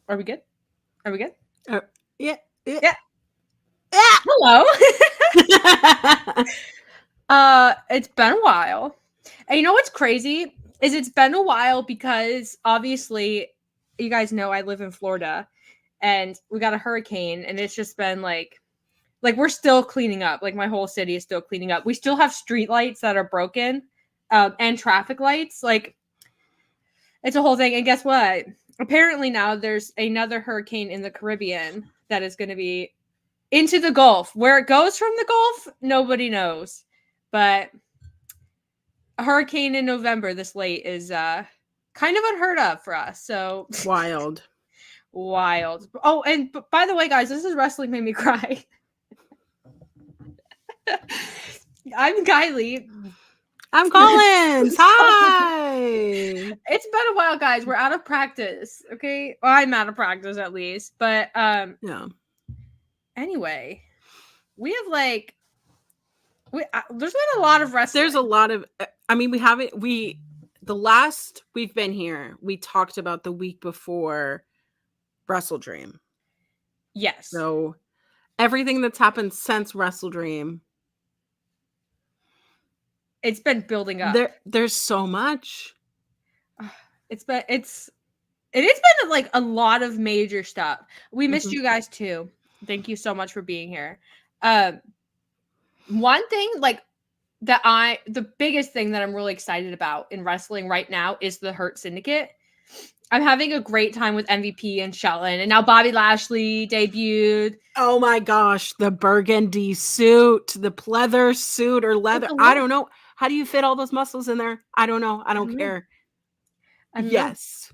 Are we good? Are we good? Yeah. Yeah. Yeah. Hello. It's been a while. And you know what's crazy? Is it's been a while because obviously you guys know I live in Florida and we got a hurricane and it's just been like we're still cleaning up. Like my whole city is still cleaning up. We still have street lights that are broken, and traffic lights. Like it's a whole thing. And guess what? Apparently now there's another hurricane in the Caribbean that is going to be into the Gulf. Where it goes from the Gulf, nobody knows. But a hurricane in November this late is kind of unheard of for us. So wild. Oh, and by the way, guys, this is Wrestling Made Me Cry. I'm Kiley. I'm Collins. Hi. It's been a while, guys. We're out of practice. Okay, well, I'm out of practice at least. But yeah. Anyway, we have there's been a lot of wrestling. There's a lot of. I mean, the last we've been here, we talked about the week before WrestleDream. Yes. So everything that's happened since WrestleDream. It's been building up. There's so much. It has been like a lot of major stuff. We missed you guys too. Thank you so much for being here. One thing the biggest thing that I'm really excited about in wrestling right now is the Hurt Syndicate. I'm having a great time with MVP and Shelton, and now Bobby Lashley debuted. Oh my gosh, the burgundy suit, the pleather suit or leather. I don't know. How do you fit all those muscles in there? I don't know. I don't care. Yes.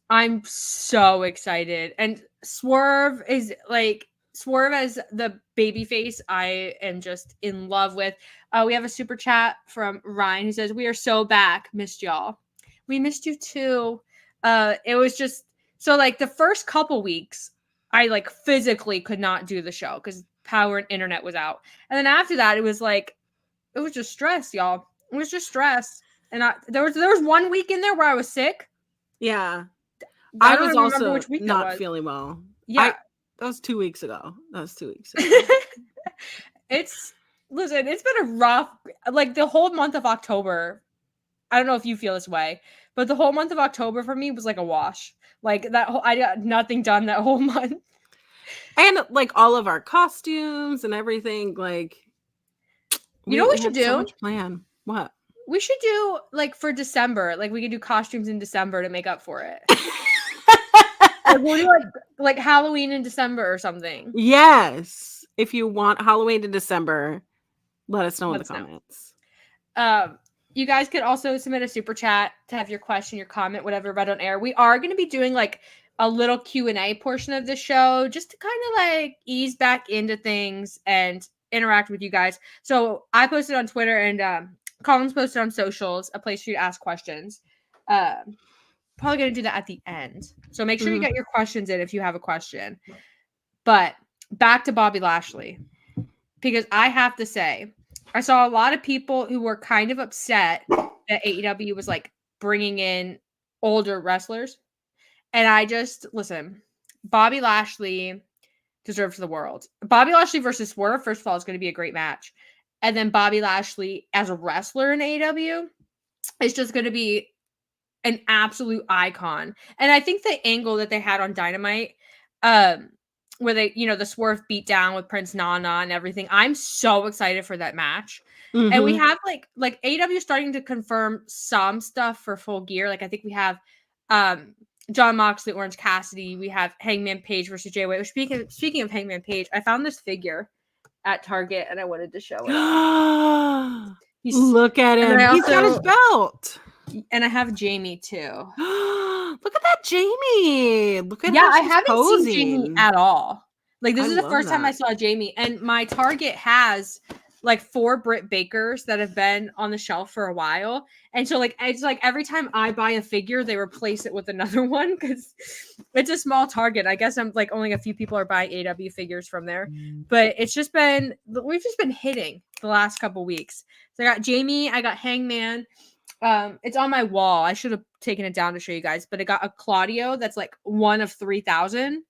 I'm so excited. And Swerve as the babyface, I am just in love with. We have a super chat from Ryan who says, "We are so back. Missed y'all." We missed you too. It was just so the first couple weeks, I physically could not do the show because power and internet was out. And then after that, it was just stress, y'all. It was just stress. And there was 1 week in there where I was sick. Yeah. I was also not feeling well. Yeah. That was 2 weeks ago. It's been a rough, the whole month of October. I don't know if you feel this way, but the whole month of October for me was like a wash. I got nothing done that whole month. And all of our costumes and everything, you know what we should do? So much plan. What? We should do for December. We could do costumes in December to make up for it. We'll do Halloween in December or something. Yes. If you want Halloween in December, let us know in the comments. You guys could also submit a super chat to have your question, your comment, whatever, read on air. We are going to be doing a little Q&A portion of the show just to kind of ease back into things and interact with you guys. So I posted on Twitter and Collins posted on socials a place for you to ask questions. Probably going to do that at the end. So make sure you get your questions in if you have a question. But back to Bobby Lashley. Because I have to say, I saw a lot of people who were kind of upset that AEW was bringing in older wrestlers. And I just, listen, Bobby Lashley deserves the world. Bobby Lashley versus Swerve, first of all, is going to be a great match. And then Bobby Lashley as a wrestler in AEW is just going to be an absolute icon. And I think the angle that they had on Dynamite, where they, the Swerve beat down with Prince Nana and everything, I'm so excited for that match. Mm-hmm. And we have AEW starting to confirm some stuff for Full Gear. I think we have Jon Moxley, Orange Cassidy. We have Hangman Page versus Jay White. Speaking of Hangman Page, I found this figure at Target and I wanted to show it. Look at him. He's got his belt. And I have Jamie too. Look at that Jamie. Look at I haven't seen Jamie at all. This is the first time I saw Jamie. And my Target has 4 Britt Bakers that have been on the shelf for a while. And so it's every time I buy a figure, they replace it with another one because it's a small Target. I guess I'm only a few people are buying AEW figures from there. But we've just been hitting the last couple weeks. So I got Jamie, I got Hangman. It's on my wall. I should have taken it down to show you guys, but it got a Claudio that's like one of 3,000.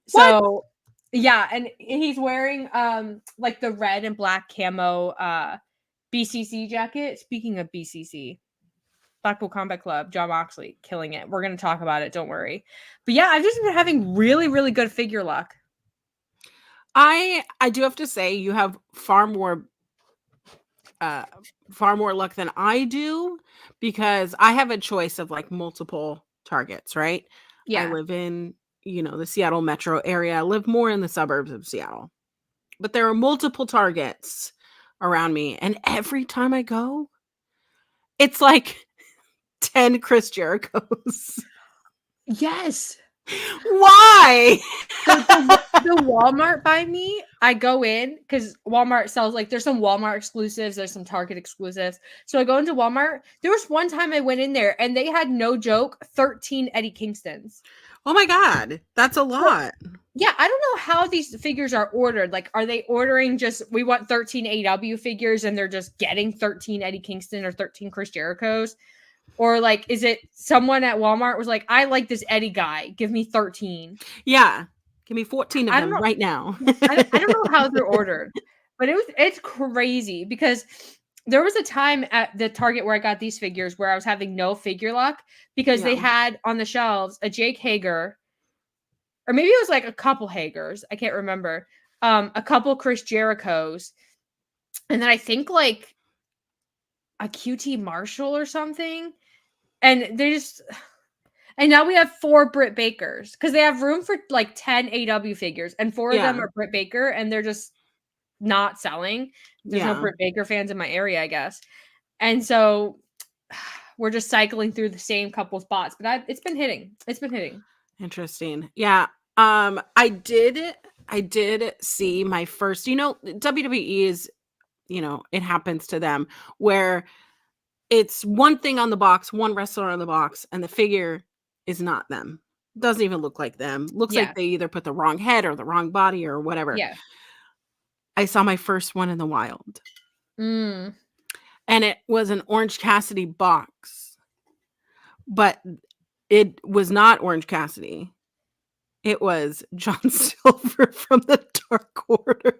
So yeah, and he's wearing like the red and black camo BCC jacket. Speaking of BCC, Blackpool Combat Club, Jon Moxley killing it. We're gonna talk about it, don't worry. But yeah, I've just been having really, really good figure luck. I do have to say you have far more luck than I do, because I have a choice of like multiple targets, right? Yeah. I live in, the Seattle metro area. I live more in the suburbs of Seattle. But there are multiple targets around me, and every time I go, it's like 10 Chris Jerichos. Yes. Why? The Walmart by me, I go in because Walmart sells like there's some Walmart exclusives, there's some Target exclusives. So I go into Walmart. There was one time I went in there and they had, no joke, 13 Eddie Kingstons. Oh my God, that's a lot. Yeah, I don't know how these figures are ordered. Like, are they ordering just, we want 13 AEW figures and they're just getting 13 Eddie Kingston or 13 Chris Jerichos? Or like, is it someone at Walmart was like, I like this Eddie guy, give me 13. Yeah, give me 14 of them right now. I don't know how they're ordered, but it's crazy because there was a time at the Target where I got these figures where I was having no figure luck because they had on the shelves a Jake Hager, or maybe it was like a couple Hagers, I can't remember, a couple Chris Jerichos, and then I think like a QT Marshall or something, and they just. And now we have 4 Britt Bakers because they have room for like 10 AW figures, and 4 of them are Britt Baker, and they're just not selling. There's no Britt Baker fans in my area, I guess. And so we're just cycling through the same couple spots, but it's been hitting. It's been hitting. Interesting. Yeah. I did see my first, WWE is, it happens to them where it's one thing on the box, one wrestler on the box, and the figure is not them. Doesn't even look like them. Looks like they either put the wrong head or the wrong body or whatever. Yeah. I saw my first one in the wild. And it was an Orange Cassidy box. But it was not Orange Cassidy. It was John Silver from the Dark Order.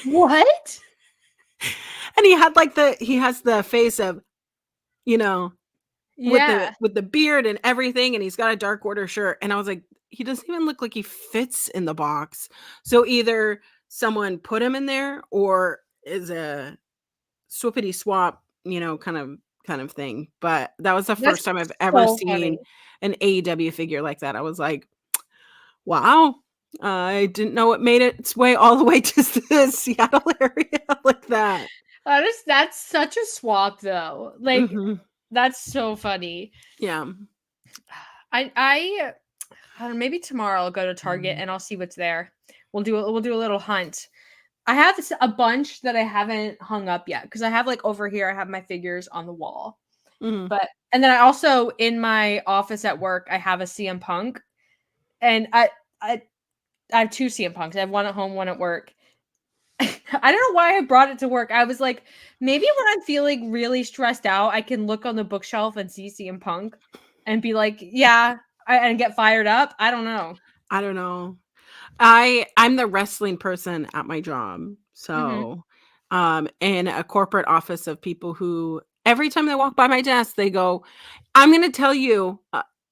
What? And he has the face of, with the beard and everything, and he's got a Dark Order shirt, and I was like, he doesn't even look like he fits in the box. So either someone put him in there or is a swappity swap, kind of thing. But that was the first time I've ever seen an AEW figure like that. I was like, wow, I didn't know it made its way all the way to the Seattle area like that. That's such a swap though. Like, that's so funny. Yeah. I maybe tomorrow I'll go to Target and I'll see what's there. We'll do a little hunt. I have a bunch that I haven't hung up yet because I have like over here I have my figures on the wall. But and then I also in my office at work I have a CM Punk, and I have 2 CM Punks. I have one at home, one at work. I don't know why I brought it to work. I was like, maybe when I'm feeling really stressed out, I can look on the bookshelf and see CM Punk and be like, yeah, and get fired up. I don't know. I'm the wrestling person at my job. So, in a corporate office of people who every time they walk by my desk, they go, I'm going to tell you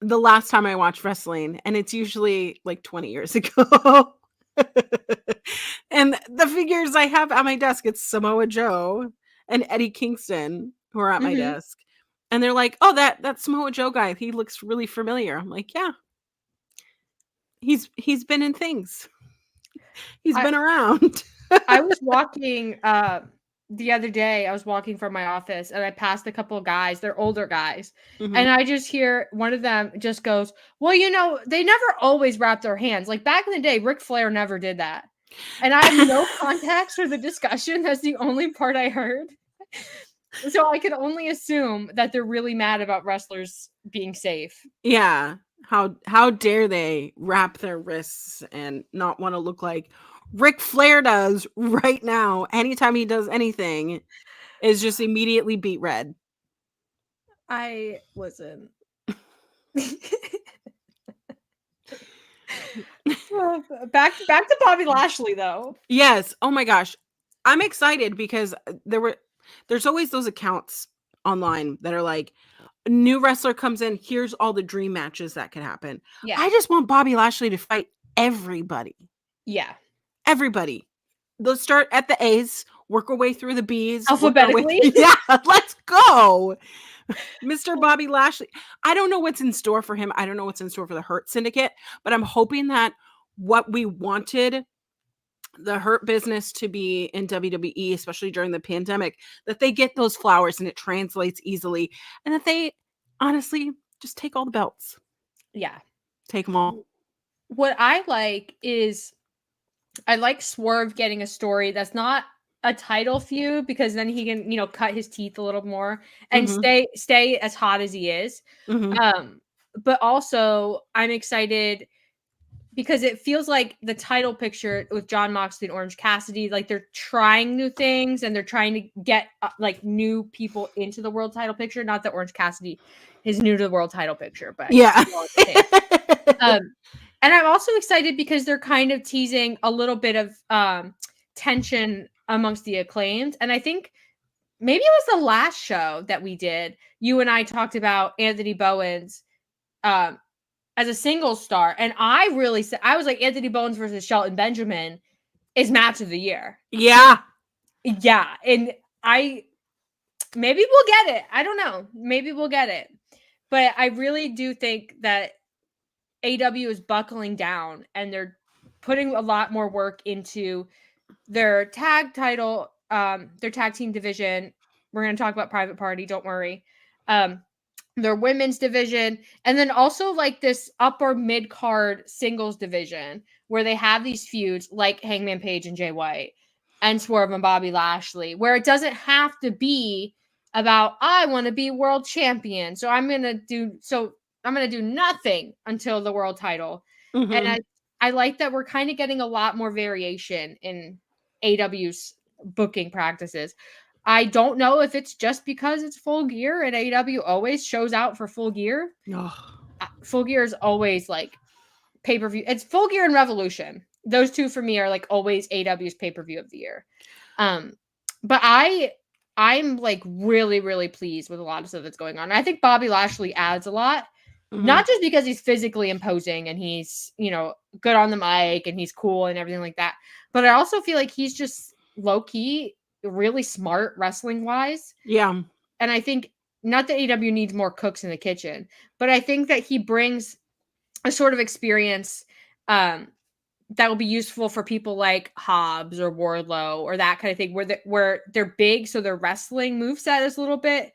the last time I watched wrestling. And it's usually like 20 years ago. And the figures I have at my desk, it's Samoa Joe and Eddie Kingston who are at my desk. And they're like, oh, that Samoa Joe guy, he looks really familiar. I'm like, yeah. He's been in things. He's been around. I was walking the other day. I was walking from my office and I passed a couple of guys. They're older guys. And I just hear one of them just goes, well, they never always wrap their hands. Like back in the day, Ric Flair never did that. And I have no context for the discussion. That's the only part I heard. So I can only assume that they're really mad about wrestlers being safe. Yeah. How dare they wrap their wrists and not want to look like Ric Flair does right now anytime he does anything. is just immediately beat red. Listen. Back to Bobby Lashley though. Yes. Oh my gosh. I'm excited because there's always those accounts online that are like, new wrestler comes in, here's all the dream matches that could happen. Yeah. I just want Bobby Lashley to fight everybody. Yeah. Everybody. Let's start at the A's, work our way through the B's. Alphabetically? Yeah, let's go. Mr. Bobby Lashley. I don't know what's in store for him. I don't know what's in store for the Hurt Syndicate, but I'm hoping that what we wanted the Hurt business to be in WWE, especially during the pandemic, that they get those flowers and it translates easily, and that they honestly just take all the belts. Yeah. Take them all. What I like is I like Swerve getting a story that's not a title feud, because then he can, cut his teeth a little more and stay as hot as he is. But also I'm excited because it feels like the title picture with Jon Moxley and Orange Cassidy, like they're trying new things and they're trying to get like new people into the world title picture. Not that Orange Cassidy is new to the world title picture, but yeah. And I'm also excited because they're kind of teasing a little bit of tension amongst the Acclaimed. And I think maybe it was the last show that we did. You and I talked about Anthony Bowens as a single star. And I really said, I was like, Anthony Bowens versus Shelton Benjamin is match of the year. Yeah. Yeah. And maybe we'll get it. I don't know. Maybe we'll get it. But I really do think that AEW is buckling down and they're putting a lot more work into their tag title, their tag team division. We're going to talk about Private Party. Don't worry. Their women's division. And then also like this upper mid card singles division where they have these feuds like Hangman Page and Jay White and Swerve and Bobby Lashley, where it doesn't have to be about, I want to be world champion. So I'm going to do nothing until the world title. And I like that we're kind of getting a lot more variation in AEW's booking practices. I don't know if it's just because it's Full Gear and AEW always shows out for Full Gear. Full Gear is always like pay-per-view. It's Full Gear and Revolution. Those two for me are like always AEW's pay-per-view of the year. But I'm like really, really pleased with a lot of stuff that's going on. I think Bobby Lashley adds a lot. Not just because he's physically imposing and he's, good on the mic and he's cool and everything like that. But I also feel like he's just low-key really smart wrestling wise. Yeah. And I think not that AEW needs more cooks in the kitchen, but I think that he brings a sort of experience that will be useful for people like Hobbs or Wardlow or that kind of thing, where they're big, so their wrestling moveset is a little bit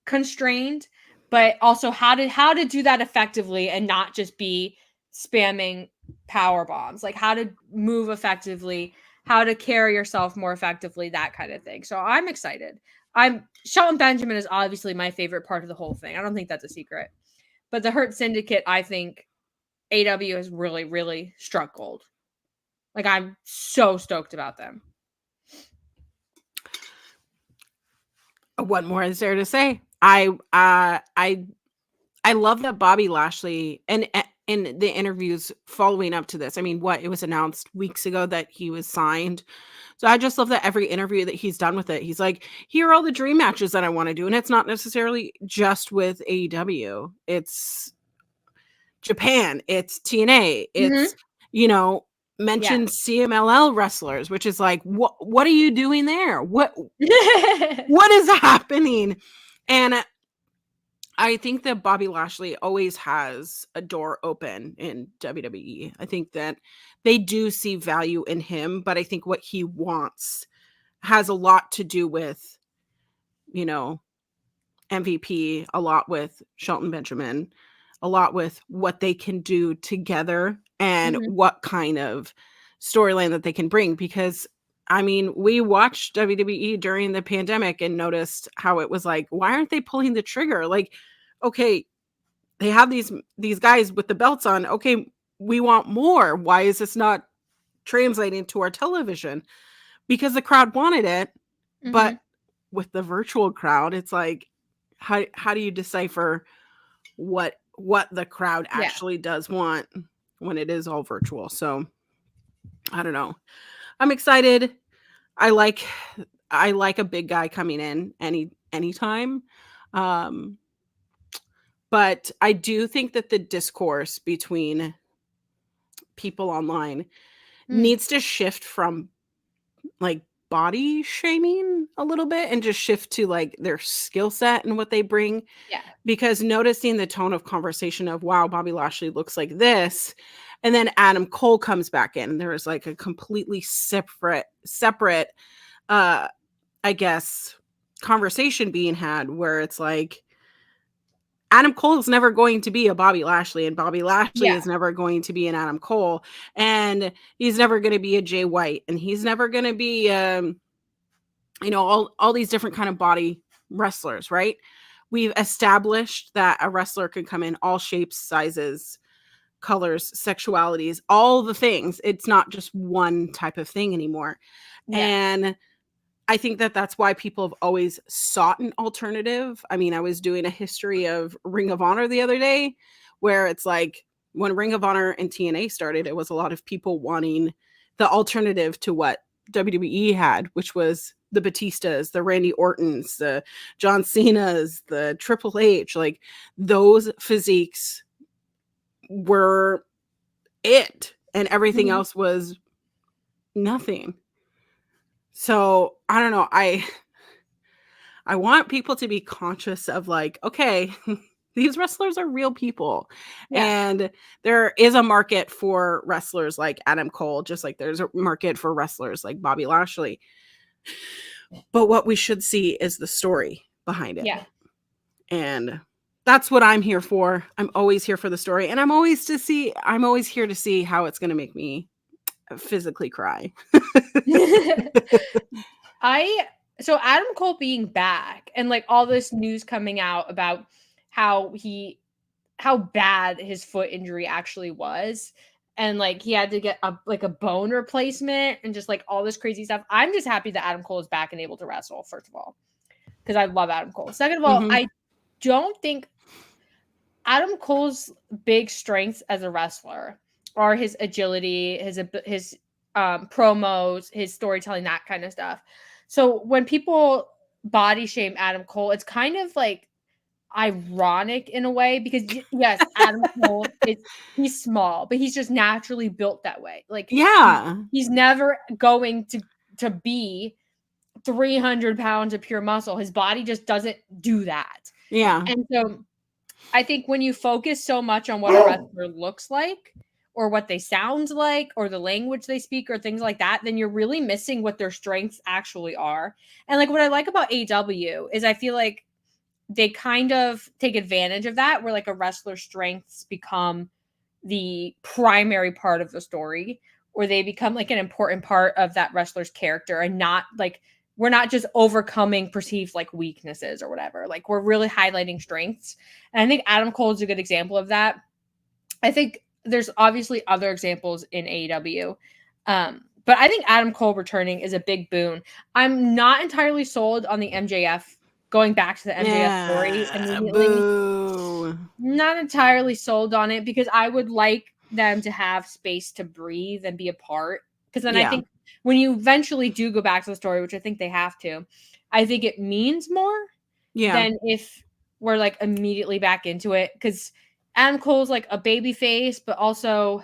constrained, but also how to do that effectively and not just be spamming power bombs, like how to move effectively, how to carry yourself more effectively, that kind of thing. So I'm excited. Shelton Benjamin is obviously my favorite part of the whole thing. I don't think that's a secret. But the Hurt Syndicate, I think AEW has really, really struck gold. Like, I'm so stoked about them. What more is there to say? I love that Bobby Lashley, and in the interviews following up to this, I mean, it was announced weeks ago that he was signed. So I just love that every interview that he's done with it, he's like, here are all the dream matches that I want to do. And it's not necessarily just with AEW. It's Japan, it's TNA, it's, mentioned CMLL wrestlers, which is like, what are you doing there? What is happening? And I think that Bobby Lashley always has a door open in WWE. I think that they do see value in him, but I think what he wants has a lot to do with, MVP, a lot with Shelton Benjamin, a lot with what they can do together and what kind of storyline that they can bring. Because I mean, we watched WWE during the pandemic and noticed how it was like, why aren't they pulling the trigger? Like, okay, they have these guys with the belts on. Okay, we want more. Why is this not translating to our television? Because the crowd wanted it. But with the virtual crowd, it's like, how do you decipher what the crowd actually does want when it is all virtual? So I don't know. I'm excited. I like a big guy coming in anytime. But I do think that the discourse between people online needs to shift from like body shaming a little bit and just shift to like their skill set and what they bring. Yeah. Because noticing the tone of conversation of, wow, Bobby Lashley looks like this. And then Adam Cole comes back in. There is like a completely separate, I guess, conversation being had where it's like, Adam Cole is never going to be a Bobby Lashley, and Bobby Lashley is never going to be an Adam Cole, and he's never going to be a Jay White, and he's never going to be, all these different kind of body wrestlers, right? We've established that a wrestler can come in all shapes, sizes, colors, sexualities, all the things. It's not just one type of thing anymore. Yeah. And I think that that's why people have always sought an alternative. I mean, I was doing a history of Ring of Honor the other day where it's like when Ring of Honor and TNA started, it was a lot of people wanting the alternative to what WWE had, which was the Batistas, the Randy Ortons, the John Cenas, the Triple H. Like those physiques were it, and everything else was nothing. So I don't know. I want people to be conscious of like, okay, these wrestlers are real people. Yeah. And there is a market for wrestlers like Adam Cole, just like there's a market for wrestlers like Bobby Lashley. But what we should see is the story behind it. Yeah. And that's what I'm here for. I'm always here for the story. And I'm always here to see how it's going to make me physically cry. So Adam Cole being back and like all this news coming out about how bad his foot injury actually was, and like he had to get a bone replacement and just like all this crazy stuff. I'm just happy that Adam Cole is back and able to wrestle, first of all, because I love Adam Cole. Second of all, I don't think Adam Cole's big strengths as a wrestler are his agility, his promos, his storytelling, that kind of stuff. So when people body shame Adam Cole, it's kind of like ironic in a way because yes, Adam Cole he's small, but he's just naturally built that way. Like he's never going to be 300 pounds of pure muscle. His body just doesn't do that. Yeah. And so I think when you focus so much on what a wrestler looks like or what they sound like or the language they speak or things like that, then you're really missing what their strengths actually are. And like what I like about AEW is I feel like they kind of take advantage of that where like a wrestler's strengths become the primary part of the story, or they become like an important part of that wrestler's character, and not like we're not just overcoming perceived like weaknesses or whatever. Like we're really highlighting strengths. And I think Adam Cole is a good example of that. I think there's obviously other examples in AEW. But I think Adam Cole returning is a big boon. I'm not entirely sold on the MJF going back to the MJF story immediately. Boo. Not entirely sold on it because I would like them to have space to breathe and be apart. Because then I think when you eventually do go back to the story, which I think they have to, I think it means more than if we're like immediately back into it. Because Adam Cole's like a baby face, but also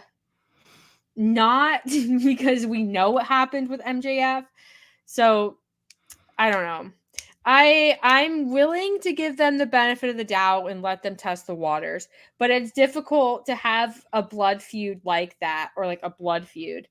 not because we know what happened with MJF. So I don't know. I'm willing to give them the benefit of the doubt and let them test the waters, but it's difficult to have a blood feud like that, or like a blood feud,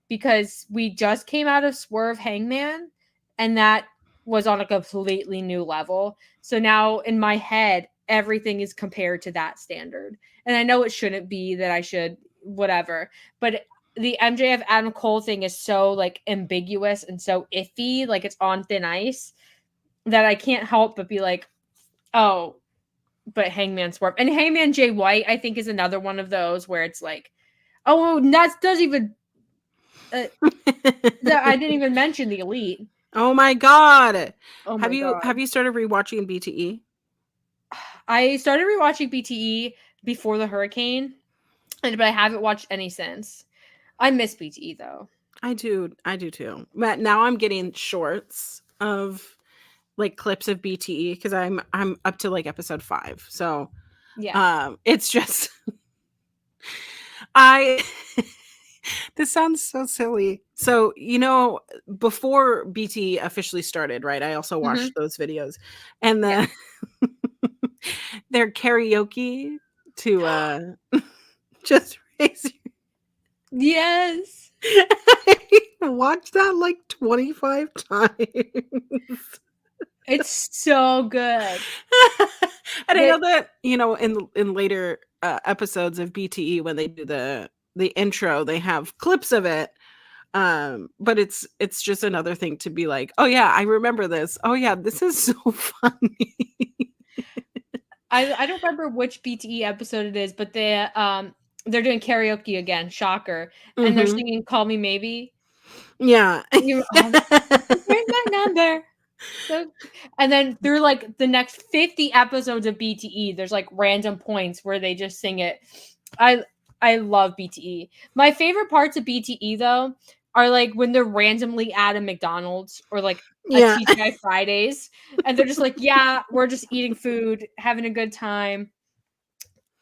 because we just came out of Swerve Hangman and that was on a completely new level. So now in my head, everything is compared to that standard. And I know it shouldn't be that I should whatever, but the MJF Adam Cole thing is so like ambiguous and so iffy, like it's on thin ice, that I can't help but be like, oh, but Hangman Swerve. And Hangman Jay White, I think, is another one of those where it's like, oh, that does even... I didn't even mention the Elite. Oh my god. Oh Have my you god. started rewatching BTE? I started rewatching BTE before the hurricane, but I haven't watched any since. I miss BTE though. I do too. But now I'm getting shorts of like clips of BTE because I'm up to like episode 5. So Yeah. it's just I this sounds so silly. So, before BT officially started, right? I also Mhm. watched those videos. And Yeah. their karaoke to just raise Yes. I watched that like 25 times. It's so good. And I know They that, in later episodes of BTE when they do the intro, they have clips of it. But it's just another thing to be like, oh yeah, I remember this. Oh yeah, this is so funny. I don't remember which BTE episode it is, but they're doing karaoke again, shocker. And they're Hmm. singing Call Me Maybe. Yeah. Here's my number. So, and then through like the next 50 episodes of BTE, there's like random points where they just sing it. I love BTE. My favorite parts of BTE though are like when they're randomly at a McDonald's or like a Yeah. TGI Fridays, and they're just like, yeah, we're just eating food, having a good time.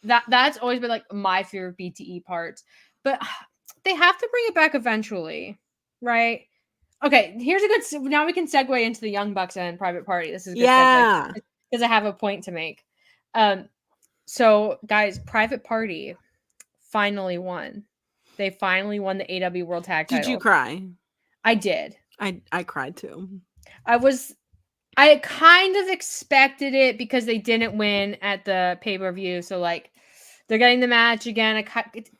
That's always been like my favorite BTE parts. But they have to bring it back eventually, right? Okay, here's a good. Now we can segue into the Young Bucks and Private Party. This is a good segue Yeah. because I have a point to make. So guys, Private Party finally won. They finally won the AW World Tag Did you Title. cry? I did. I cried too. I kind of expected it because they didn't win at the pay-per-view. So like they're getting the match again.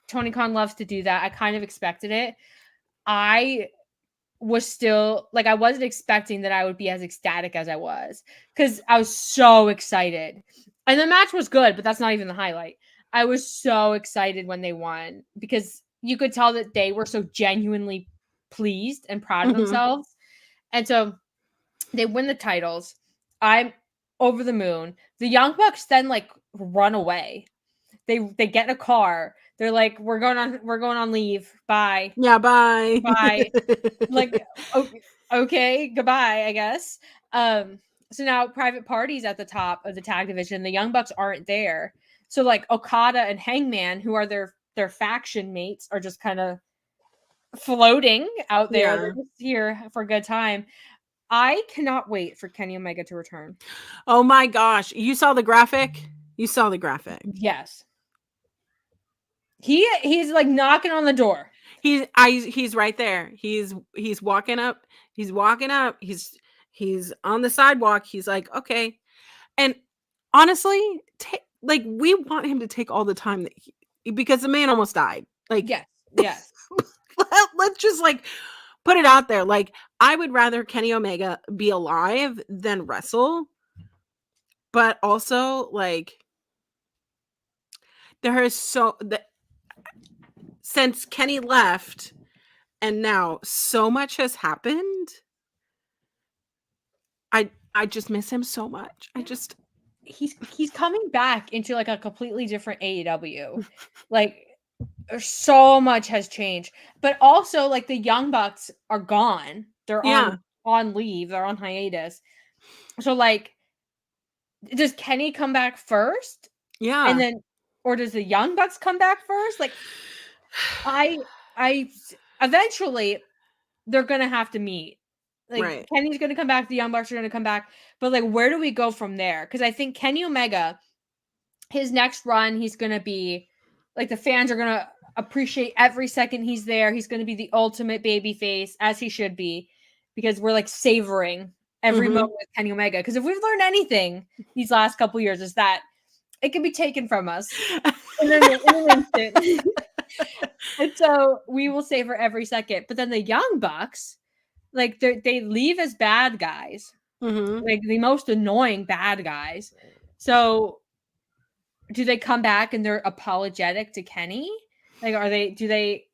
Tony Khan loves to do that. I kind of expected it. I was still like I wasn't expecting that I would be as ecstatic as I was because I was so excited. And the match was good, but that's not even the highlight. I was so excited when they won because you could tell that they were so genuinely pleased and proud of Hmm. themselves. And so they win the titles. I'm over the moon. The Young Bucks then like run away. They get in a car. They're like, we're going on leave. Bye. Yeah, bye. Bye. Like, okay, goodbye, I guess. So now Private Party's at the top of the tag division. The Young Bucks aren't there. So like Okada and Hangman, who are their faction mates, are just kind of floating out there. Yeah. They're just here for a good time. I cannot wait for Kenny Omega to return. Oh my gosh. You saw the graphic? You saw the graphic. Yes. He's like knocking on the door. He's right there. He's walking up. He's walking up. He's on the sidewalk. He's like, okay. And honestly, like we want him to take all the time because the man almost died. Like, Yes. let's just like put it out there. Like, I would rather Kenny Omega be alive than wrestle. But also, like, there is since Kenny left and now so much has happened. I just miss him so much. He's coming back into like a completely different AEW. Like so much has changed. But also like the Young Bucks are gone. They're on leave. They're on hiatus. So like does Kenny come back first? Yeah. And then or does the Young Bucks come back first? Like I eventually they're gonna have to meet. Like Right. Kenny's gonna come back, the Young Bucks are gonna come back. But like where do we go from there? Because I think Kenny Omega, his next run, he's gonna be like the fans are gonna appreciate every second he's there. He's gonna be the ultimate baby face, as he should be, because we're like savoring every moment with Kenny Omega. Because if we've learned anything these last couple years, is that it can be taken from us in an instant. And so we will savor every second. But then the Young Bucks, like they leave as bad guys, like the most annoying bad guys. So do they come back and they're apologetic to Kenny? Like, do they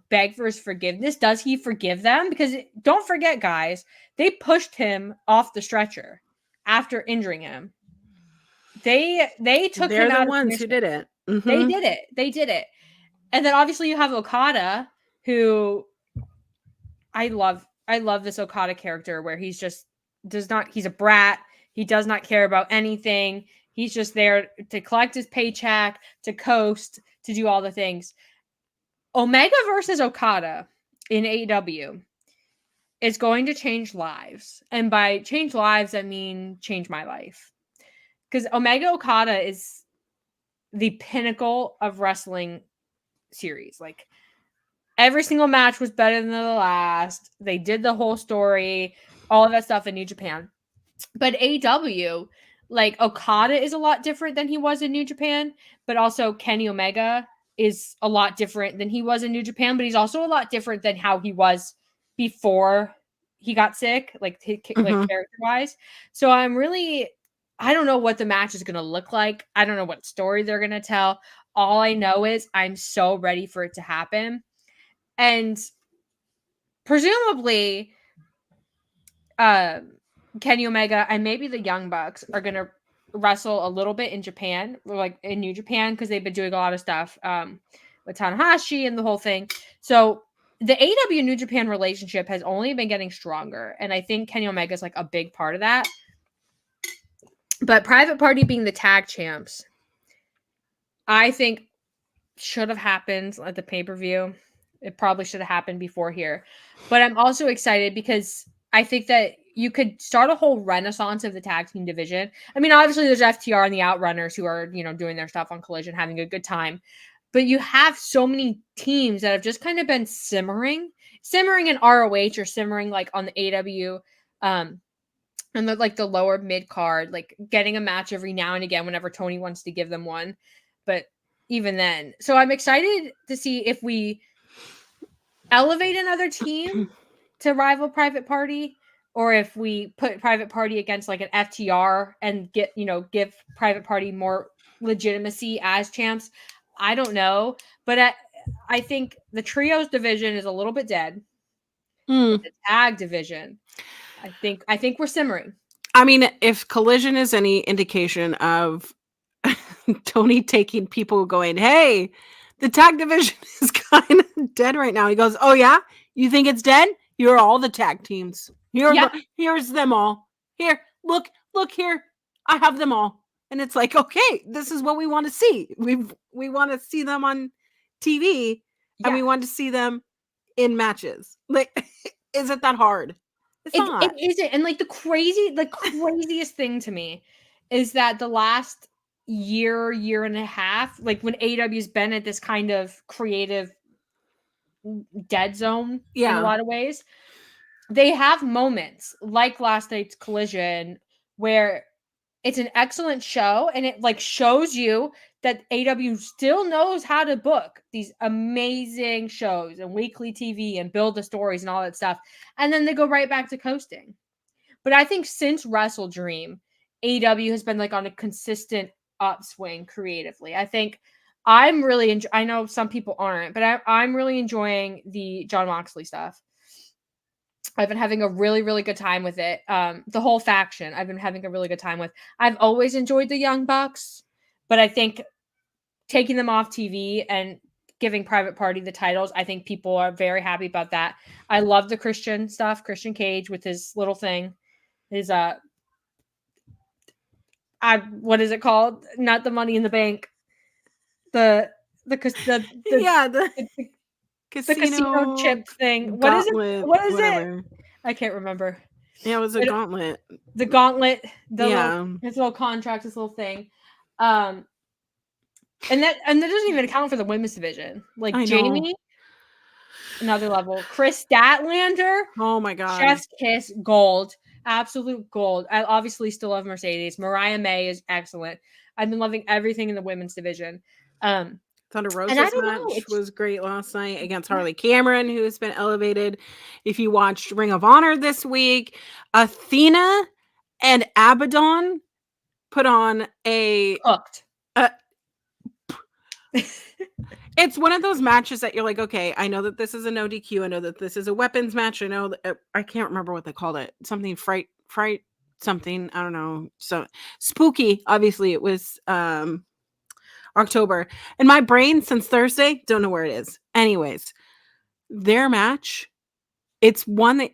beg for his forgiveness. Does he forgive them? Because don't forget, guys, they pushed him off the stretcher after injuring him. They took They're him the out ones of who commission. did it. They did it. They did it. And then obviously you have Okada, who I love this Okada character where he's a brat. He does not care about anything. He's just there to collect his paycheck, to coast, to do all the things. Omega versus Okada in AEW is going to change lives. And by change lives, I mean change my life. Because Omega Okada is the pinnacle of wrestling series. Like, every single match was better than the last. They did the whole story, all of that stuff in New Japan. But AEW, like, Okada is a lot different than he was in New Japan, but also Kenny Omega is a lot different than he was in New Japan, but he's also a lot different than how he was before he got sick, like character-wise. So I don't know what the match is going to look like. I don't know what story they're going to tell. All I know is I'm so ready for it to happen. And presumably, Kenny Omega and maybe the Young Bucks are going to wrestle a little bit in Japan, or like in New Japan, because they've been doing a lot of stuff with Tanahashi and the whole thing. So the AEW New Japan relationship has only been getting stronger. And I think Kenny Omega is like a big part of that. But Private Party being the tag champs, I think should have happened at the pay-per-view. It probably should have happened before here. But I'm also excited because I think that you could start a whole renaissance of the tag team division. I mean, obviously there's FTR and the Outrunners who are, doing their stuff on Collision, having a good time. But you have so many teams that have just kind of been simmering in ROH or simmering like on the AEW, and the lower mid card, like getting a match every now and again whenever Tony wants to give them one. But even then, so I'm excited to see if we elevate another team to rival Private Party, or if we put Private Party against like an FTR and give Private Party more legitimacy as champs. I don't know, but I think the trios division is a little bit dead. But the tag division, I think we're simmering. I mean, if Collision is any indication of Tony taking people going, hey, the tag division is kind of dead right now. He goes, oh yeah? You think it's dead? Here are all the tag teams. Here's them all. Here, look here. I have them all. And it's like, okay, this is what we want to see. We want to see them on TV, and we want to see them in matches. Like, is it that hard? It's not. It isn't. And like the craziest thing to me is that the last year and a half, like when AEW's been at this kind of creative dead zone in a lot of ways, they have moments like last night's Collision where it's an excellent show and it like shows you that AEW still knows how to book these amazing shows and weekly TV and build the stories and all that stuff. And then they go right back to coasting. But I think since WrestleDream, AEW has been like on a consistent upswing creatively. I think I'm really I know some people aren't, but I'm really enjoying the Jon Moxley stuff. I've been having a really, really good time with it. The whole faction, I've been having a really good time with. I've always enjoyed the Young Bucks, but I think taking them off TV and giving Private Party the titles, I think people are very happy about that. I love the Christian stuff, Christian Cage with his little thing. His what is it called? Not the Money in the Bank. The casino chip thing. Gauntlet, what is whatever. it? I can't remember. Yeah, it was a gauntlet. The gauntlet, his little contract, his little thing. And that doesn't even account for the women's division. Like Jamie, another level. Chris Statlander. Oh my god. Chef's kiss, gold. Absolute gold. I obviously still love Mercedes. Mariah May is excellent. I've been loving everything in the women's division. Thunder Rosa's match was great last night against Harley Cameron, who has been elevated. If you watched Ring of Honor this week, Athena and Abaddon put on a hooked. It's one of those matches that you're like, okay, I know that this is a no DQ. I know that this is a weapons match. I know that I can't remember what they called it. Something fright, something. I don't know. So spooky. Obviously, it was October. And my brain since Thursday, don't know where it is. Anyways, their match, it's one that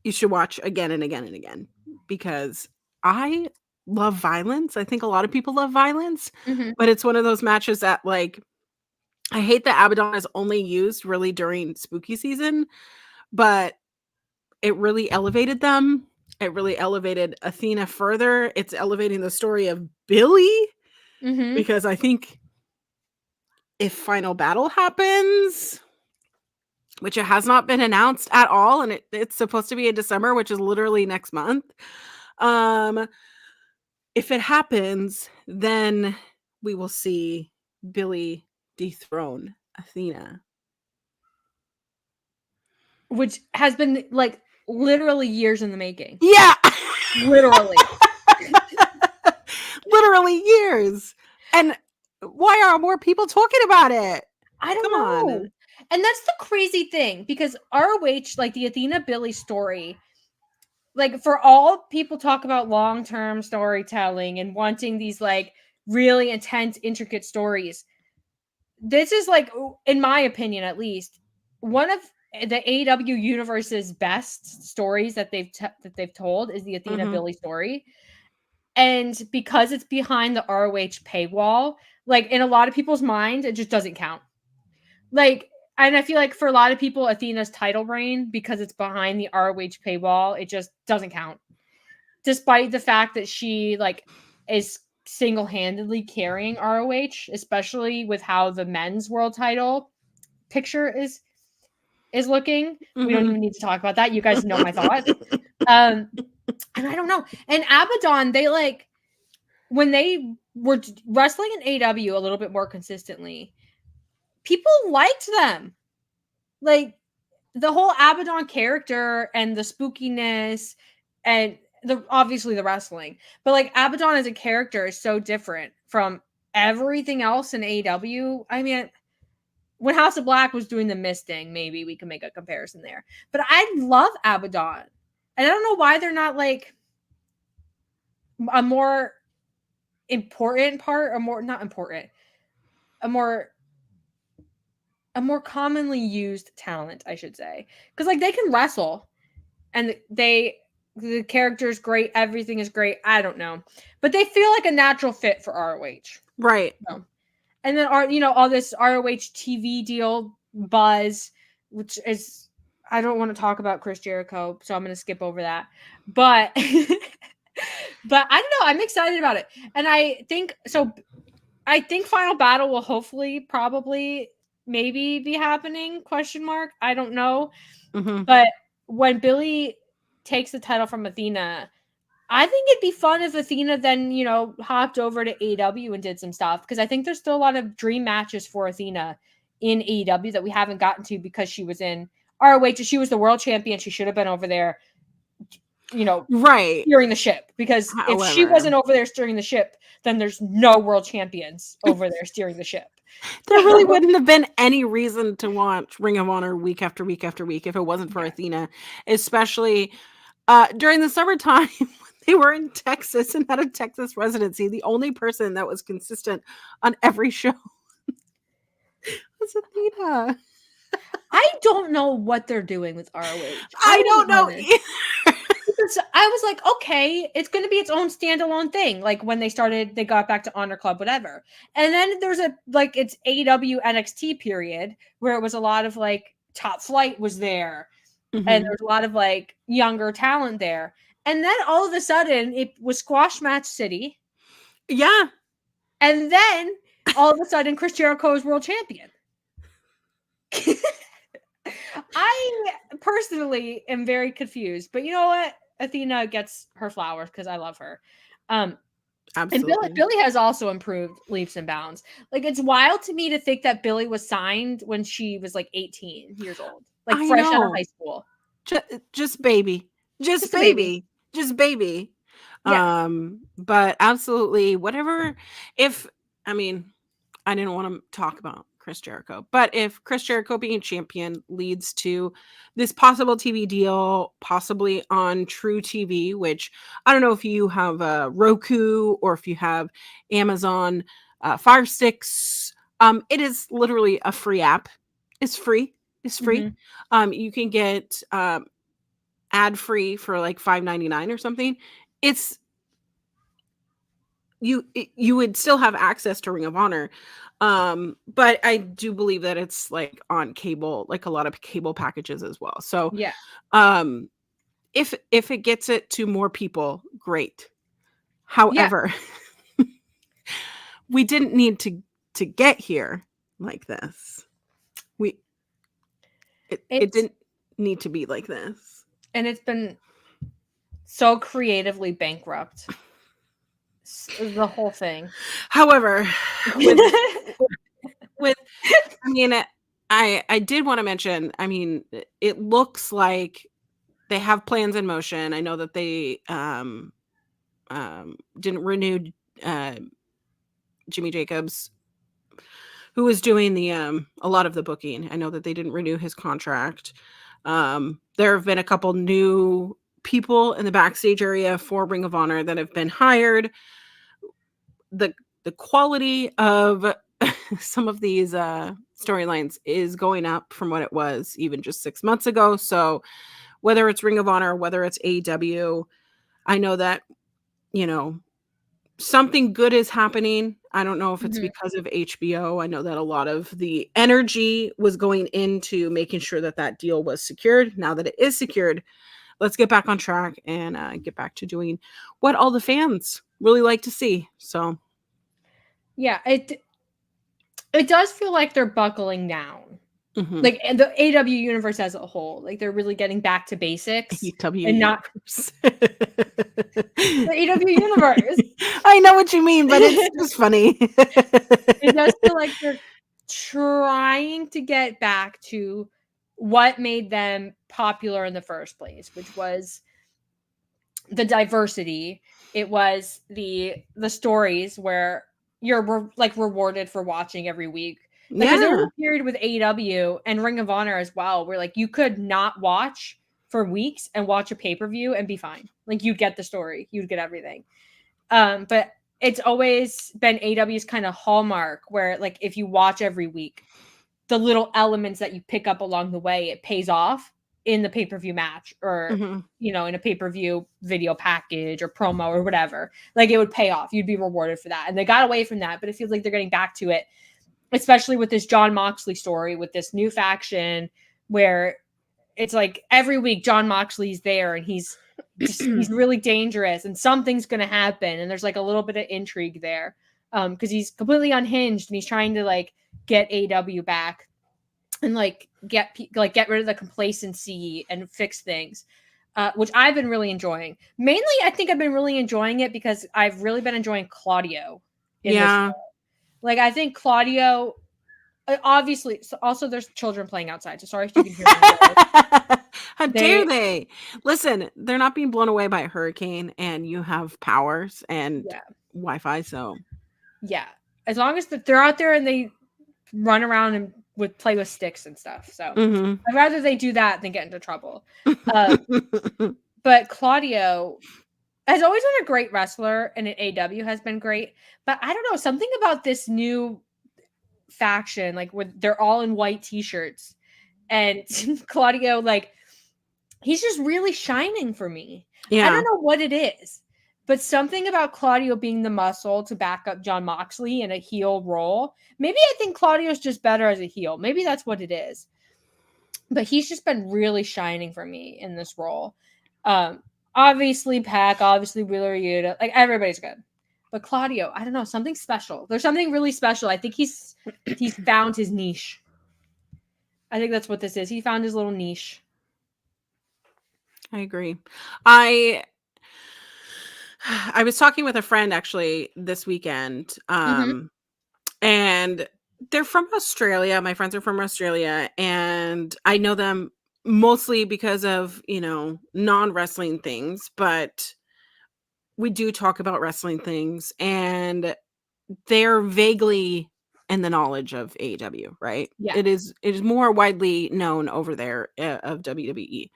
you should watch again and again and again because I love violence. I think a lot of people love violence, but it's one of those matches that like I hate that Abaddon is only used really during spooky season, but it really elevated them. It really elevated Athena further. It's elevating the story of Billy because I think if Final Battle happens, which it has not been announced at all, and it's supposed to be in December, which is literally next month. If it happens, then we will see Billy dethrone Athena. Which has been like literally years in the making. Yeah. Literally. Literally years. And why are more people talking about it? I don't know. And that's the crazy thing because ROH, like the Athena Billy story, like for all people talk about long-term storytelling and wanting these like really intense, intricate stories. This is like, in my opinion, at least, one of the AEW universe's best stories that they've told is the Athena Billy story. And because it's behind the ROH paywall, like in a lot of people's minds, it just doesn't count. Like, and I feel like for a lot of people, Athena's title reign, because it's behind the ROH paywall, it just doesn't count. Despite the fact that she like is single-handedly carrying ROH, especially with how the men's world title picture is looking. We don't even need to talk about that. You guys know my thoughts. And I don't know. And Abaddon, they like when they were wrestling in AEW a little bit more consistently, people liked them. Like the whole Abaddon character and the spookiness and obviously the wrestling, but like Abaddon as a character is so different from everything else in AEW. I mean, when House of Black was doing the Mist thing, maybe we can make a comparison there. But I love Abaddon. And I don't know why they're not like a more important part, or more not important, a more commonly used talent, I should say. Because like they can wrestle and the character is great, everything is great. I don't know. But they feel like a natural fit for ROH. Right. So. And then all this ROH TV deal buzz, which is I don't want to talk about Chris Jericho, so I'm going to skip over that. But but I don't know, I'm excited about it. And I think Final Battle will hopefully probably maybe be happening, ? I don't know. But when Billy takes the title from Athena, I think it'd be fun if Athena then, hopped over to AEW and did some stuff, because I think there's still a lot of dream matches for Athena in AEW that we haven't gotten to because she was in ROH. She was the world champion. She should have been over there, right, steering the ship, because if she wasn't over there steering the ship, then there's no world champions over there steering the ship. There really wouldn't have been any reason to watch Ring of Honor week after week after week if it wasn't for Athena, especially during the summertime. They were in Texas and had a Texas residency. The only person that was consistent on every show was Athena. I don't know what they're doing with ROH. I don't know either. Because I was like, okay, it's going to be its own standalone thing. Like when they got back to Honor Club, whatever. And then there's it's AEW NXT period where it was a lot of like Top Flight was there. And there's a lot of like younger talent there. And then all of a sudden it was Squash Match City. Yeah. And then all of a sudden Chris Jericho is world champion. I personally am very confused, but you know what? Athena gets her flowers because I love her. Absolutely. And Billy has also improved leaps and bounds. Like, it's wild to me to think that Billy was signed when she was like 18 years old, like fresh out of high school. Just baby. Just baby. Yeah. But absolutely, whatever. I didn't want to talk about Chris Jericho. But if Chris Jericho being champion leads to this possible TV deal, possibly on True TV, which I don't know if you have Roku or if you have Amazon Fire Sticks. It is literally a free app. It's free. It's free. You can get ad free for like $5.99 or something. It's you would still have access to Ring of Honor. But I do believe that it's like on cable, like a lot of cable packages as well. So Yeah. If it gets it to more people, great. However, we didn't need to get here like this. It didn't need to be like this. And it's been so creatively bankrupt. The whole thing. However, with I mean, I did want to mention, I mean, it looks like they have plans in motion. I know that they didn't renew Jimmy Jacobs, who was doing a lot of the booking. I know that they didn't renew his contract. There have been a couple new people in the backstage area for Ring of Honor that have been hired. The quality of some of these storylines is going up from what it was even just 6 months ago. So whether it's Ring of Honor, whether it's AEW, I know that, something good is happening. I don't know if it's because of HBO. I know that a lot of the energy was going into making sure that that deal was secured. Now that it is secured, let's get back on track and get back to doing what all the fans really like to see. So, yeah, it does feel like they're buckling down. Like the AEW universe as a whole, like they're really getting back to basics and not the AEW universe. I know what you mean, but it's just funny. It does feel like they're trying to get back to what made them popular in the first place, which was the diversity. It was the stories where you're like rewarded for watching every week. Because there was a period with AEW and Ring of Honor as well, where like you could not watch for weeks and watch a pay-per-view and be fine. Like you'd get the story, you'd get everything. But it's always been AEW's kind of hallmark where like if you watch every week, the little elements that you pick up along the way, it pays off in the pay-per-view match or in a pay-per-view video package or promo or whatever. Like it would pay off. You'd be rewarded for that. And they got away from that, but it feels like they're getting back to it. Especially with this Jon Moxley story, with this new faction where it's like every week Jon Moxley's there and he's really dangerous and something's going to happen. And there's like a little bit of intrigue there because he's completely unhinged and he's trying to like get AEW back and like get rid of the complacency and fix things, which I've been really enjoying. Mainly, I think I've been really enjoying it because I've really been enjoying Claudio in this show. Like, I think Claudio, obviously, so also there's children playing outside. So sorry if you can hear me. How dare they? Listen, they're not being blown away by a hurricane and you have powers and Wi-Fi. So, yeah. As long as they're out there and they run around and would play with sticks and stuff. So I'd rather they do that than get into trouble. But Claudio has always been a great wrestler, and at AEW has been great. But I don't know, something about this new faction, like where they're all in white t-shirts, and Claudio, like, he's just really shining for me. I don't know what it is, but something about Claudio being the muscle to back up Jon Moxley in a heel role. Maybe I think Claudio's just better as a heel. Maybe that's what it is. But he's just been really shining for me in this role. Obviously Pac, obviously Wheeler Yuta, like everybody's good. But Claudio, I don't know, something special. There's something really special. I think he's found his niche. I think that's what this is. He found his little niche. I agree. I was talking with a friend actually this weekend. And they're from Australia. My friends are from Australia, and I know them mostly because of, non-wrestling things, but we do talk about wrestling things, and they're vaguely in the knowledge of AEW, right? Yeah. It is more widely known over there of WWE.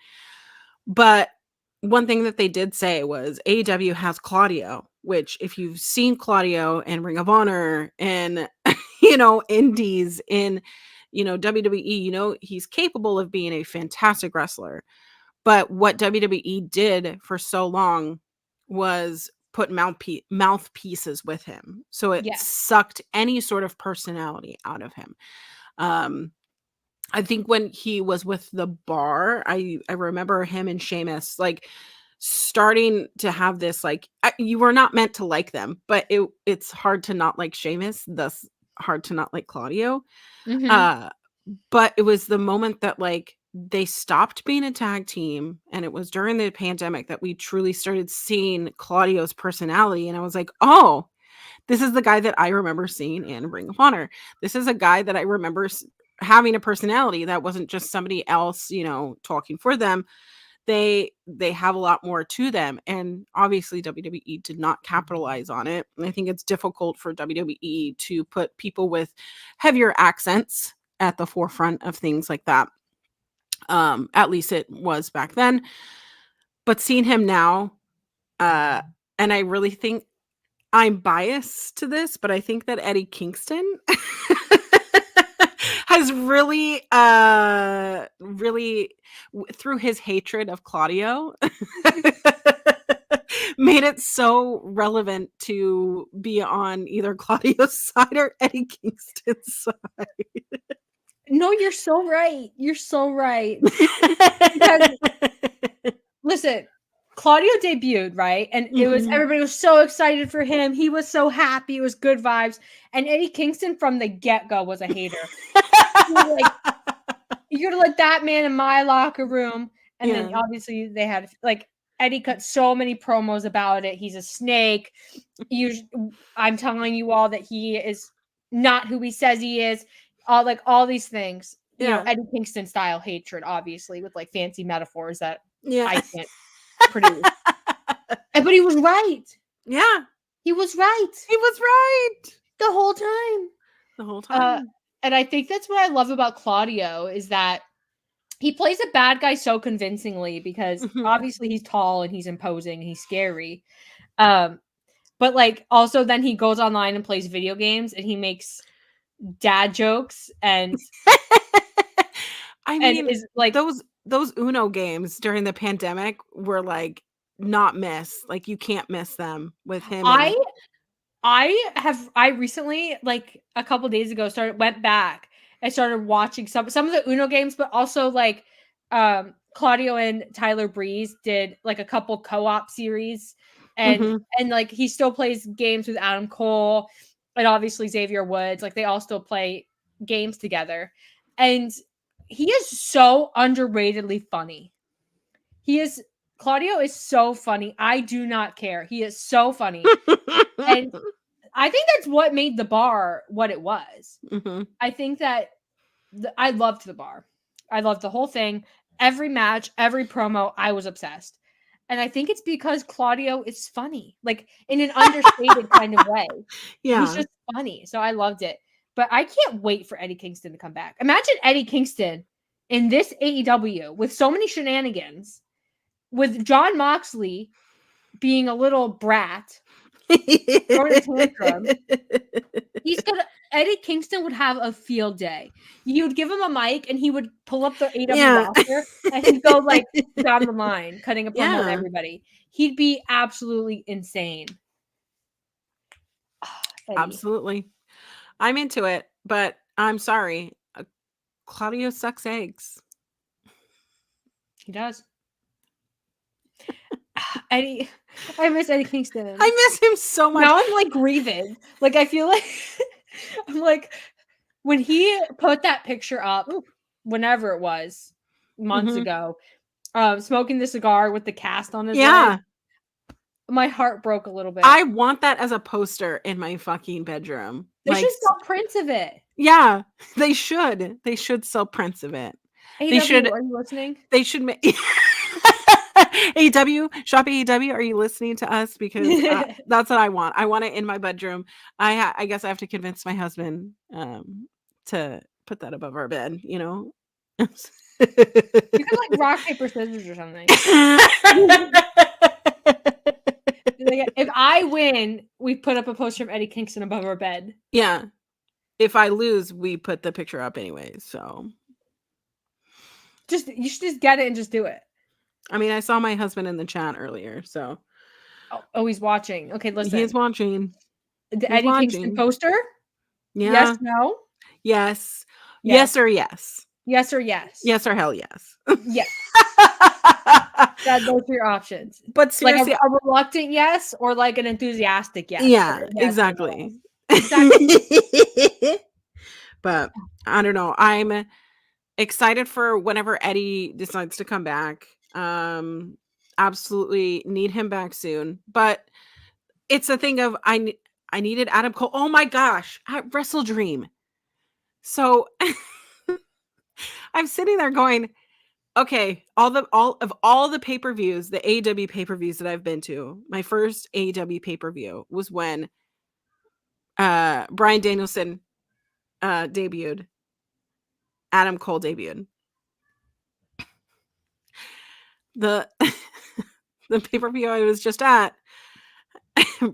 But one thing that they did say was AEW has Claudio, which if you've seen Claudio in Ring of Honor and indies in WWE, he's capable of being a fantastic wrestler. But what WWE did for so long was put mouthpieces with him. So it sucked any sort of personality out of him. I think when he was with the Bar, I remember him and Sheamus like starting to have this you were not meant to like them, but it's hard to not like Sheamus, thus hard to not like Claudio. But it was the moment that they stopped being a tag team, and it was during the pandemic that we truly started seeing Claudio's personality, and I was like, oh, this is the guy that I remember seeing in Ring of Honor. This is a guy that I remember having a personality that wasn't just somebody else, talking for them. They have a lot more to them, and obviously WWE did not capitalize on it. And I think it's difficult for WWE to put people with heavier accents at the forefront of things like that. At least it was back then. But seeing him now, and I really think I'm biased to this, but I think that Eddie Kingston has really through his hatred of Claudio made it so relevant to be on either Claudio's side or Eddie Kingston's side. No, you're so right. You're so right. Because, listen, Claudio debuted, right? And it was everybody was so excited for him. He was so happy. It was good vibes. And Eddie Kingston from the get-go was a hater. He was like, you're gonna let that man in my locker room. And then obviously they had Eddie cut so many promos about it. He's a snake. I'm telling you all that he is not who he says he is. All these things. You know, Eddie Kingston style hatred, obviously, with fancy metaphors that I can't produce. But he was right. Yeah. He was right. He was right. The whole time. The whole time. And I think that's what I love about Claudio is that he plays a bad guy so convincingly because obviously he's tall and he's imposing and he's scary. But also then he goes online and plays video games and he makes dad jokes and I mean and is those Uno games during the pandemic were not miss. You can't miss them with him. I recently, a couple days ago, went back and started watching some of the Uno games, but also Claudio and Tyler Breeze did a couple co-op series, and he still plays games with Adam Cole and obviously Xavier Woods. They all still play games together, and he is so underratedly funny. Claudio is so funny. I do not care. He is so funny. And I think that's what made the Bar what it was. I think that I loved the Bar. I loved the whole thing. Every match, every promo, I was obsessed. And I think it's because Claudio is funny, in an understated kind of way. Yeah. He's just funny. So I loved it. But I can't wait for Eddie Kingston to come back. Imagine Eddie Kingston in this AEW with so many shenanigans, with Jon Moxley being a little brat. Eddie Kingston would have a field day. You would give him a mic and he would pull up the AEW roster and he'd go down the line, cutting a promo on everybody. He'd be absolutely insane. Absolutely. I'm into it, but I'm sorry. Claudio sucks eggs. He does. Eddie, I miss Eddie Kingston. I miss him so much. Now I'm grieving. I feel I'm when he put that picture up, whenever it was, months ago, smoking the cigar with the cast on his leg, my heart broke a little bit. I want that as a poster in my fucking bedroom. They should sell prints of it. Yeah, they should. They should sell prints of it. AEW, are you listening? They should make. AEW, shop AEW. Are you listening to us? Because that's what I want. I want it in my bedroom. I guess I have to convince my husband to put that above our bed. You know. You could like rock paper scissors or something. Like, if I win, we put up a poster of Eddie Kingston above our bed. Yeah. If I lose, we put the picture up anyway. So you should just get it and just do it. I mean, I saw my husband in the chat earlier, so oh, he's watching. Okay, listen. He's watching. The Eddie Kingston poster? Yeah. Yes, no? Yes. Yes or yes. Yes or yes. Yes or hell yes. Yes. Those are your options. But seriously, like a reluctant yes or like an enthusiastic yes. Yeah, yes exactly. Exactly. But I don't know. I'm excited for whenever Eddie decides to come back. Absolutely need him back soon. But it's a thing of I needed Adam Cole. Oh my gosh, at WrestleDream. So I'm sitting there going, okay, all the pay-per-views, the AEW pay-per-views that I've been to, my first AEW pay-per-view was when Bryan Danielson debuted. Adam Cole debuted. The pay-per-view I was just at,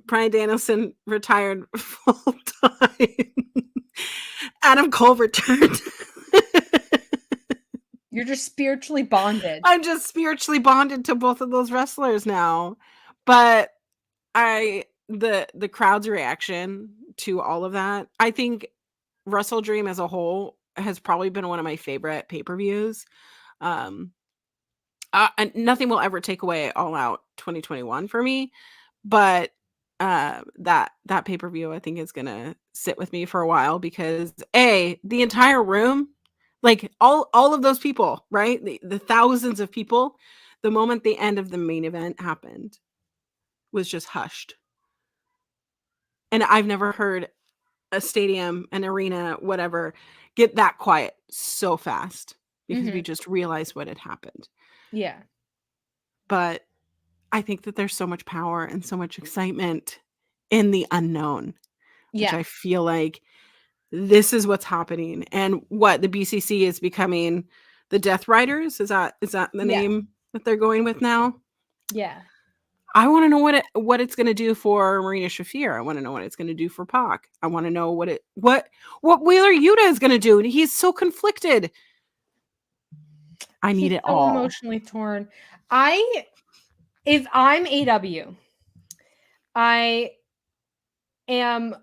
Bryan Danielson retired full time. Adam Cole returned. You're just spiritually bonded. I'm just spiritually bonded to both of those wrestlers now. But the crowd's reaction to all of that, I think WrestleDream as a whole has probably been one of my favorite pay-per-views. And nothing will ever take away All Out 2021 for me, but that pay-per-view I think is gonna sit with me for a while because the entire room, like all of those people, right? The thousands of people, the moment the end of the main event happened was just hushed. And I've never heard a stadium, an arena, whatever, get that quiet so fast because we just realized what had happened. Yeah. But I think that there's so much power and so much excitement in the unknown, which I feel like this is what's happening. And what the BCC is becoming the Death Riders. Is that the name that they're going with now? Yeah. I want to know what it's going to do for Marina Shafir. I want to know what it's going to do for Pac. I want to know what Wheeler Yuta is going to do. And he's so conflicted. I need it all. Emotionally torn. If I'm AW, I am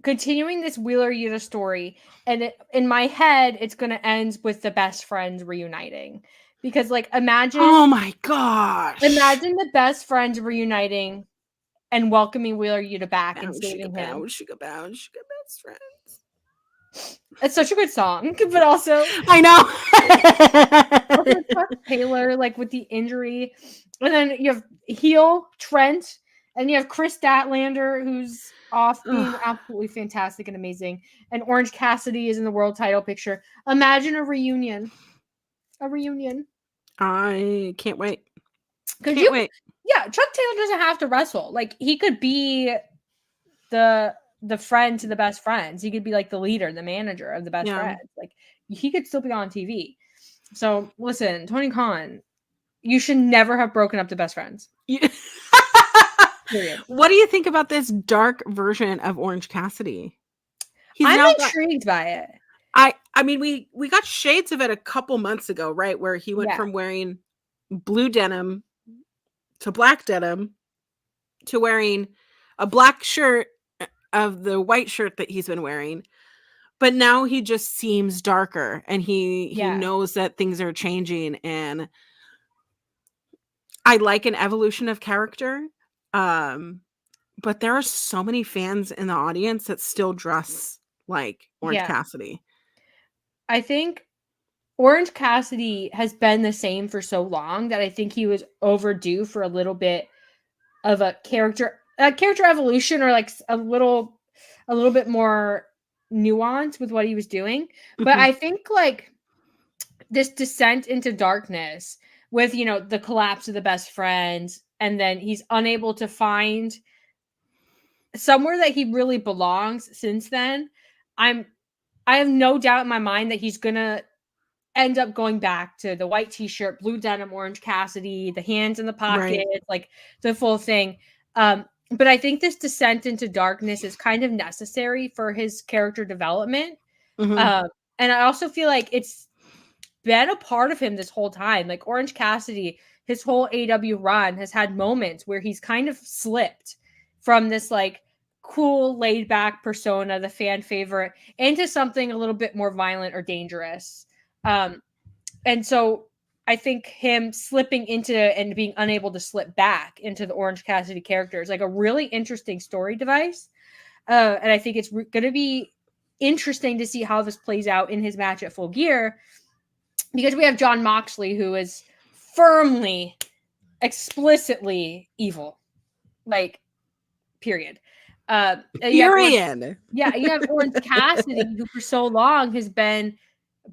continuing this Wheeler Yuta story, and in my head, it's going to end with the best friends reuniting. Because, like, imagine... Oh, my gosh. Imagine the best friends reuniting and welcoming Wheeler Yuta back and saving him. Sugar best friends. It's such a good song, but also... I know. Also, Chuck Taylor, like, with the injury. And then you have heel Trent, and you have Chris Statlander, who's off being absolutely fantastic and amazing. And Orange Cassidy is in the world title picture. Imagine a reunion. I can't wait. Wait. Yeah, Chuck Taylor doesn't have to wrestle. Like, he could be the friend to the best friends. He could be like the leader, the manager of the best friends. Like, he could still be on TV. So listen, Tony Khan, you should never have broken up the best friends. Period. What do you think about this dark version of Orange Cassidy? I'm intrigued by it. I mean, we got shades of it a couple months ago, right? Where he went from wearing blue denim to black denim to wearing a black shirt of the white shirt that he's been wearing. But now he just seems darker, and he knows that things are changing, and I like an evolution of character. But there are so many fans in the audience that still dress like Orange Cassidy. I think Orange Cassidy has been the same for so long that I think he was overdue for a little bit of a character evolution, or like a little bit more nuance with what he was doing. But I think like this descent into darkness with, the collapse of the best friends, and then he's unable to find somewhere that he really belongs since then. I have no doubt in my mind that he's gonna end up going back to the white t-shirt, blue denim, orange Cassidy, the hands in the pocket, like the full thing. But I think this descent into darkness is kind of necessary for his character development. And I also feel like it's been a part of him this whole time. Like Orange Cassidy, his whole AEW run has had moments where he's kind of slipped from this like cool, laid back persona, the fan favorite, into something a little bit more violent or dangerous. And so I think him slipping into and being unable to slip back into the Orange Cassidy character is like a really interesting story device. And I think it's going to be interesting to see how this plays out in his match at Full Gear, because we have Jon Moxley, who is firmly, explicitly evil. Like, period. Period. You have Orange Cassidy, who for so long has been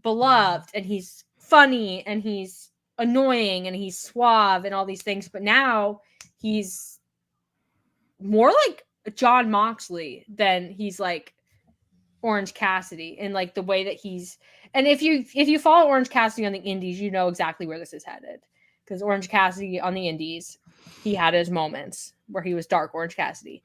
beloved, and he's funny, and he's annoying, and he's suave, and all these things. But now he's more like Jon Moxley than he's like Orange Cassidy, in like the way that he's. And if you follow Orange Cassidy on the indies, you know exactly where this is headed. Because Orange Cassidy on the indies, he had his moments where he was dark Orange Cassidy.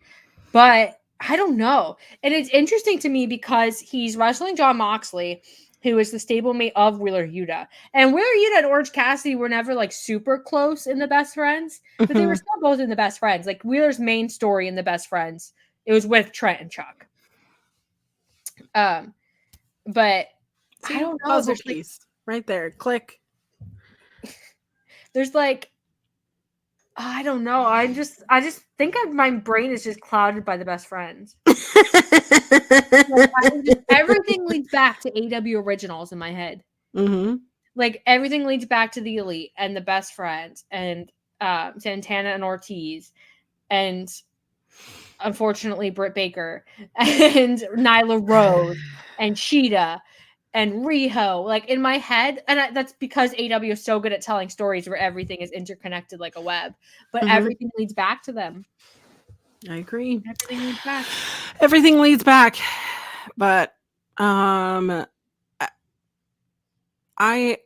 But I don't know. And it's interesting to me because he's wrestling Jon Moxley, who is the stablemate of Wheeler Yuta. And Wheeler Yuta and Orange Cassidy were never like super close in the Best Friends, but they were still both in the Best Friends. Like Wheeler's main story in the Best Friends, it was with Trent and Chuck. But see, I don't know. Puzzle piece right there. Click. There's like, I don't know. I just think my brain is just clouded by the Best Friends. Everything leads back to AEW Originals in my head. Like everything leads back to the Elite and the Best Friends and Santana and Ortiz and unfortunately Britt Baker and Nyla Rose and Sheeta and Riho, like in my head. And that's because AEW is so good at telling stories where everything is interconnected like a web, but everything leads back to them. I agree. Everything leads back. Everything leads back. But I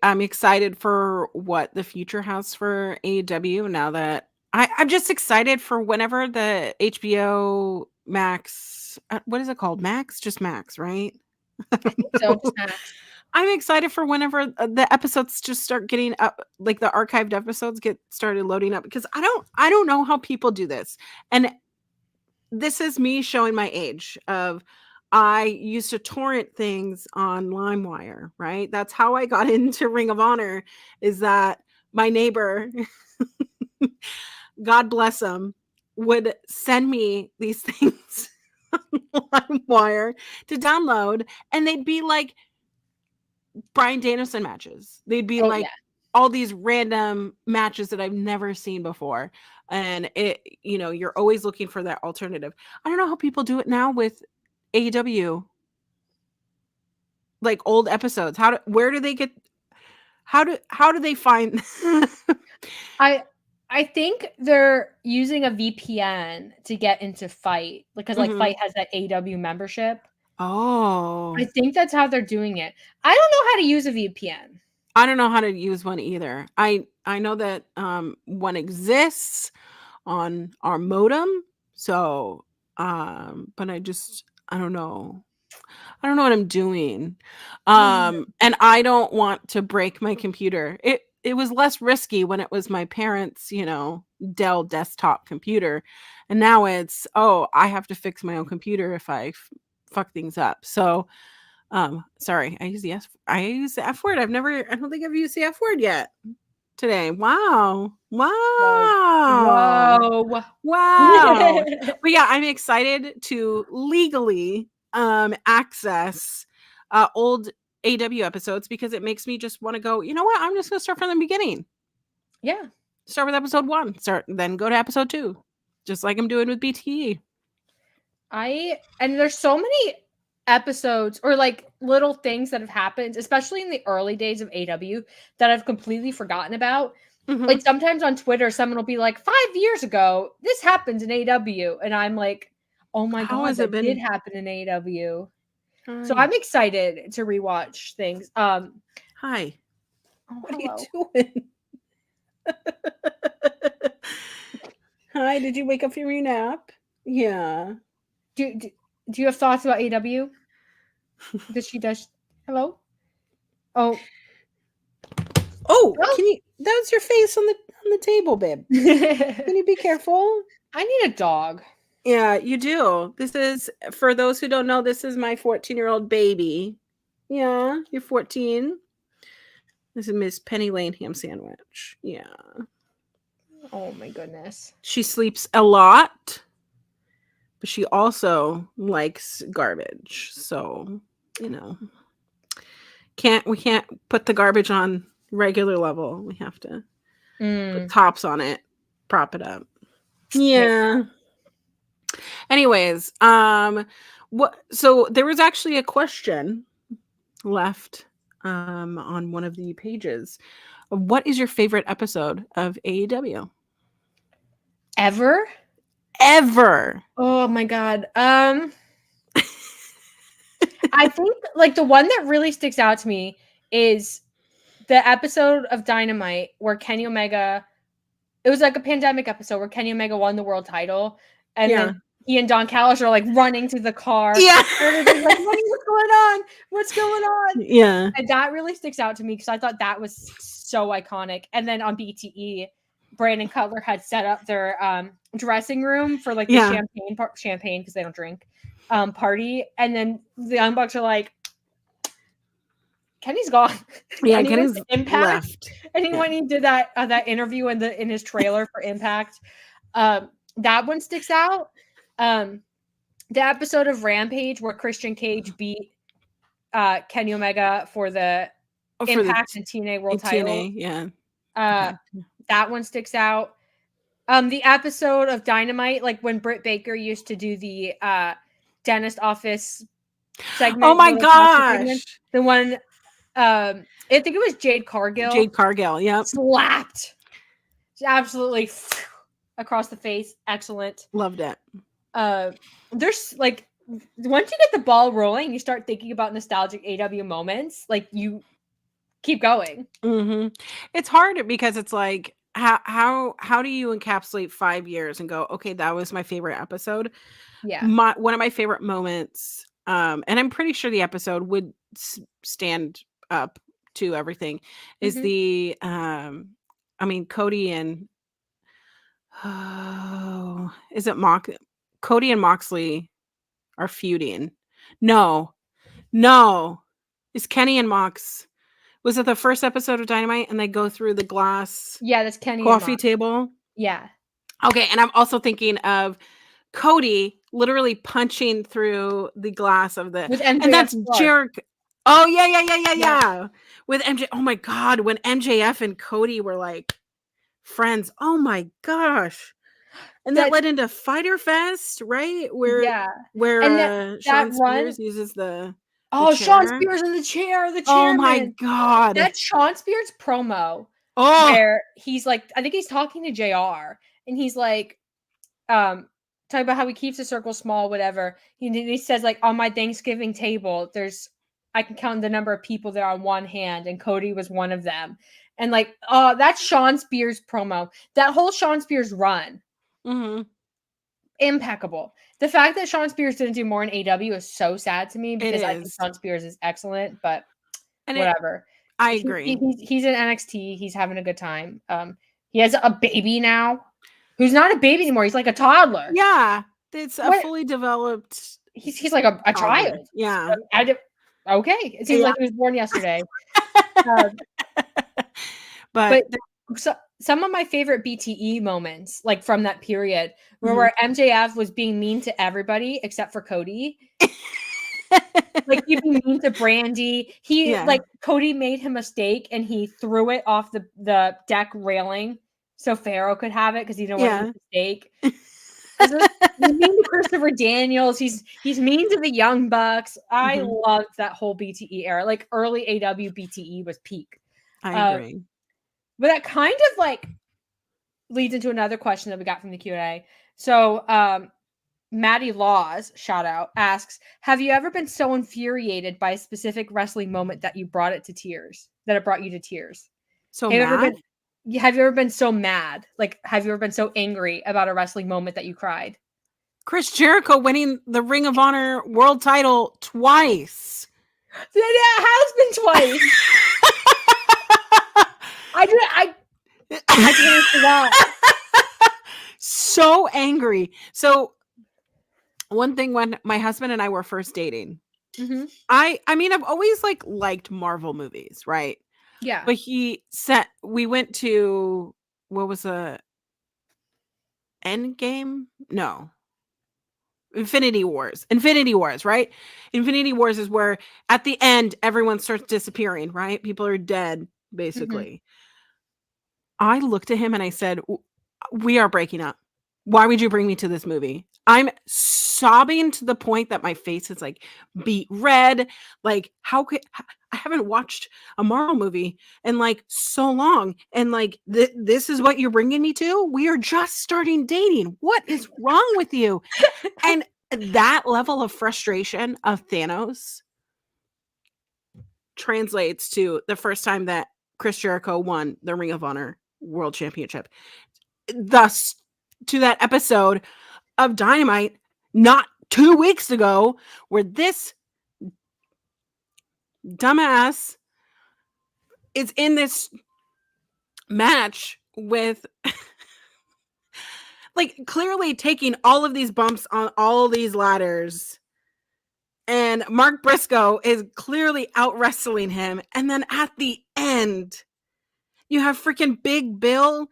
am excited for what the future has for AEW now that I'm just excited for whenever the HBO Max, what is it called? Max? Just Max, right? So Max. I'm excited for whenever the episodes just start getting up, like the archived episodes get started loading up, because I don't know how people do this. And this is me showing my age of I used to torrent things on LimeWire, right? That's how I got into Ring of Honor, is that my neighbor, God bless him, would send me these things on LimeWire to download, and they'd be like Bryan Danielson matches. They'd be all these random matches that I've never seen before. And it, you're always looking for that alternative. I don't know how people do it now with AEW, like old episodes. How do they find? I think they're using a VPN to get into Fight, because like Fight has that AEW membership. Oh, I think that's how they're doing it. I don't know how to use a VPN. I don't know how to use one either. I know that one exists on our modem. So, but I don't know. I don't know what I'm doing. And I don't want to break my computer. It was less risky when it was my parents', Dell desktop computer. And now it's, I have to fix my own computer if I fuck things up. So, sorry, I use the F word. I don't think I've used the F word yet today. Wow. But yeah, I'm excited to legally access old AEW episodes, because it makes me just want to go, you know what? I'm just going to start from the beginning. Yeah. Start with episode 1, then go to episode 2, just like I'm doing with BTE. And there's so many episodes or like little things that have happened, especially in the early days of AEW, that I've completely forgotten about. Like sometimes on Twitter, someone will be like, 5 years ago, this happened in AEW. And I'm like, oh my How God, has it that did been? happen in AEW. So Hi. I'm excited to rewatch things. Hi. Oh, What hello. are you doing? Hi, did you wake up from your nap? Yeah. Do you have thoughts about AEW? Hello? Oh. Oh, can you? That was your face on the table, babe. Can you be careful? I need a dog. Yeah, you do. This is, for those who don't know, this is my 14-year-old baby. Yeah, you're 14. This is Miss Penny Lane ham sandwich. Yeah. Oh my goodness. She sleeps a lot, but she also likes garbage. So, you know, we can't put the garbage on regular level. We have to put tops on it, prop it up. Yeah. Anyways, so there was actually a question left on one of the pages. What is your favorite episode of AEW? Ever? Oh my God. I think like the one that really sticks out to me is the episode of Dynamite where Kenny Omega, it was like a pandemic episode where Kenny Omega won the world title, and then he and Don Callis are like running to the car. Yeah. Everybody's like, what's going on? What's going on? Yeah. And that really sticks out to me because I thought that was so iconic. And then on BTE, Brandon Cutler had set up their dressing room for like the champagne because they don't drink party. And then the Young Bucks are like, Kenny's gone. Yeah, Kenny's Impact. left. And when he did that interview in his trailer for Impact, that one sticks out. The episode of Rampage where Christian Cage beat Kenny Omega for the Impact and TNA World title. Yeah. That one sticks out. The episode of Dynamite, like when Britt Baker used to do the dentist office segment. Oh my gosh. The one, I think it was Jade Cargill. Yep. Slapped. Absolutely across the face. Excellent. Loved it. There's like, once you get the ball rolling, you start thinking about nostalgic AEW moments. Like you keep going. It's hard because it's like, how do you encapsulate 5 years and go, okay, that was my favorite episode? Yeah. One of my favorite moments, and I'm pretty sure the episode would stand up to everything, is the Cody and Cody and Moxley are feuding. No, it's Kenny and Mox. Was it the first episode of Dynamite and they go through the glass? Yeah, that's Kenny coffee table. Yeah. Okay, and I'm also thinking of Cody literally punching through the glass of the, and that's Jericho. Oh yeah. With MJ. Oh my God, when MJF and Cody were like friends. Oh my gosh. And that led into Fighter Fest, right? Where Sean Spears uses the Sean Spears in the chair. The chairman. Oh my God. That's Sean Spears promo. Where he's like, I think he's talking to JR and he's like, talking about how he keeps the circle small, whatever. He says like, on my Thanksgiving table, I can count the number of people there on one hand, and Cody was one of them. And like, that's Sean Spears promo. That whole Sean Spears run. Impeccable. The fact that Sean Spears didn't do more in AEW is so sad to me because I think Sean Spears is excellent, but whatever. I agree. He's in NXT. He's having a good time. He has a baby now who's not a baby anymore. He's like a toddler. Yeah. It's a fully developed. He's like a child. Yeah. Okay. It seems like he was born yesterday. But some of my favorite BTE moments, like from that period, were where MJF was being mean to everybody except for Cody. Like he'd be mean to Brandy. Like Cody made him a steak and he threw it off the deck railing so Pharaoh could have it because he didn't want to eat the steak. He's mean to Christopher Daniels. He's mean to the Young Bucks. I loved that whole BTE era. Like early AW BTE was peak. I agree. But that kind of like leads into another question that we got from the Q&A. So Maddie Laws, shout out, asks, have you ever been so infuriated by a specific wrestling moment that it brought you to tears? So have mad? you ever been so mad? Like, have you ever been so angry about a wrestling moment that you cried? Chris Jericho winning the Ring of Honor world title twice. Yeah, it has been twice. I can't forget. So angry. So one thing, when my husband and I were first dating, I mean, I've always liked Marvel movies, right? Yeah. But we went to, what was a Endgame? No. Infinity Wars, right? Infinity Wars is where at the end everyone starts disappearing, right? People are dead, basically. I looked at him and I said, we are breaking up. Why would you bring me to this movie? I'm sobbing to the point that my face is like beet red. Like, how could I haven't watched a Marvel movie in like so long, and like this is what you're bringing me to? We are just starting dating. What is wrong with you? And that level of frustration of Thanos translates to the first time that Chris Jericho won the Ring of Honor World Championship. Thus, to that episode of Dynamite not 2 weeks ago, where this dumbass is in this match with like clearly taking all of these bumps on all of these ladders, and Mark Briscoe is clearly out wrestling him, and then at the end you have freaking Big Bill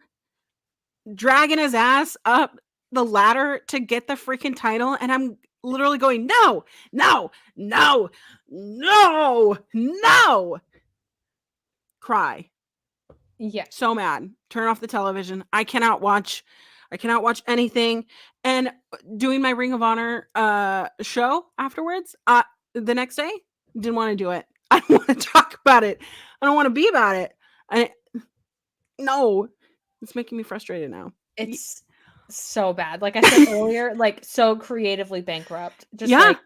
dragging his ass up the ladder to get the freaking title, and I'm literally going, no, cry. Yeah. So mad. Turn off the television. I cannot watch anything. And doing my Ring of Honor show afterwards, the next day, didn't want to do it. I don't want to talk about it. I don't want to be about it. No, it's making me frustrated now. It's so bad. Like I said earlier, like so creatively bankrupt. Just Yeah. like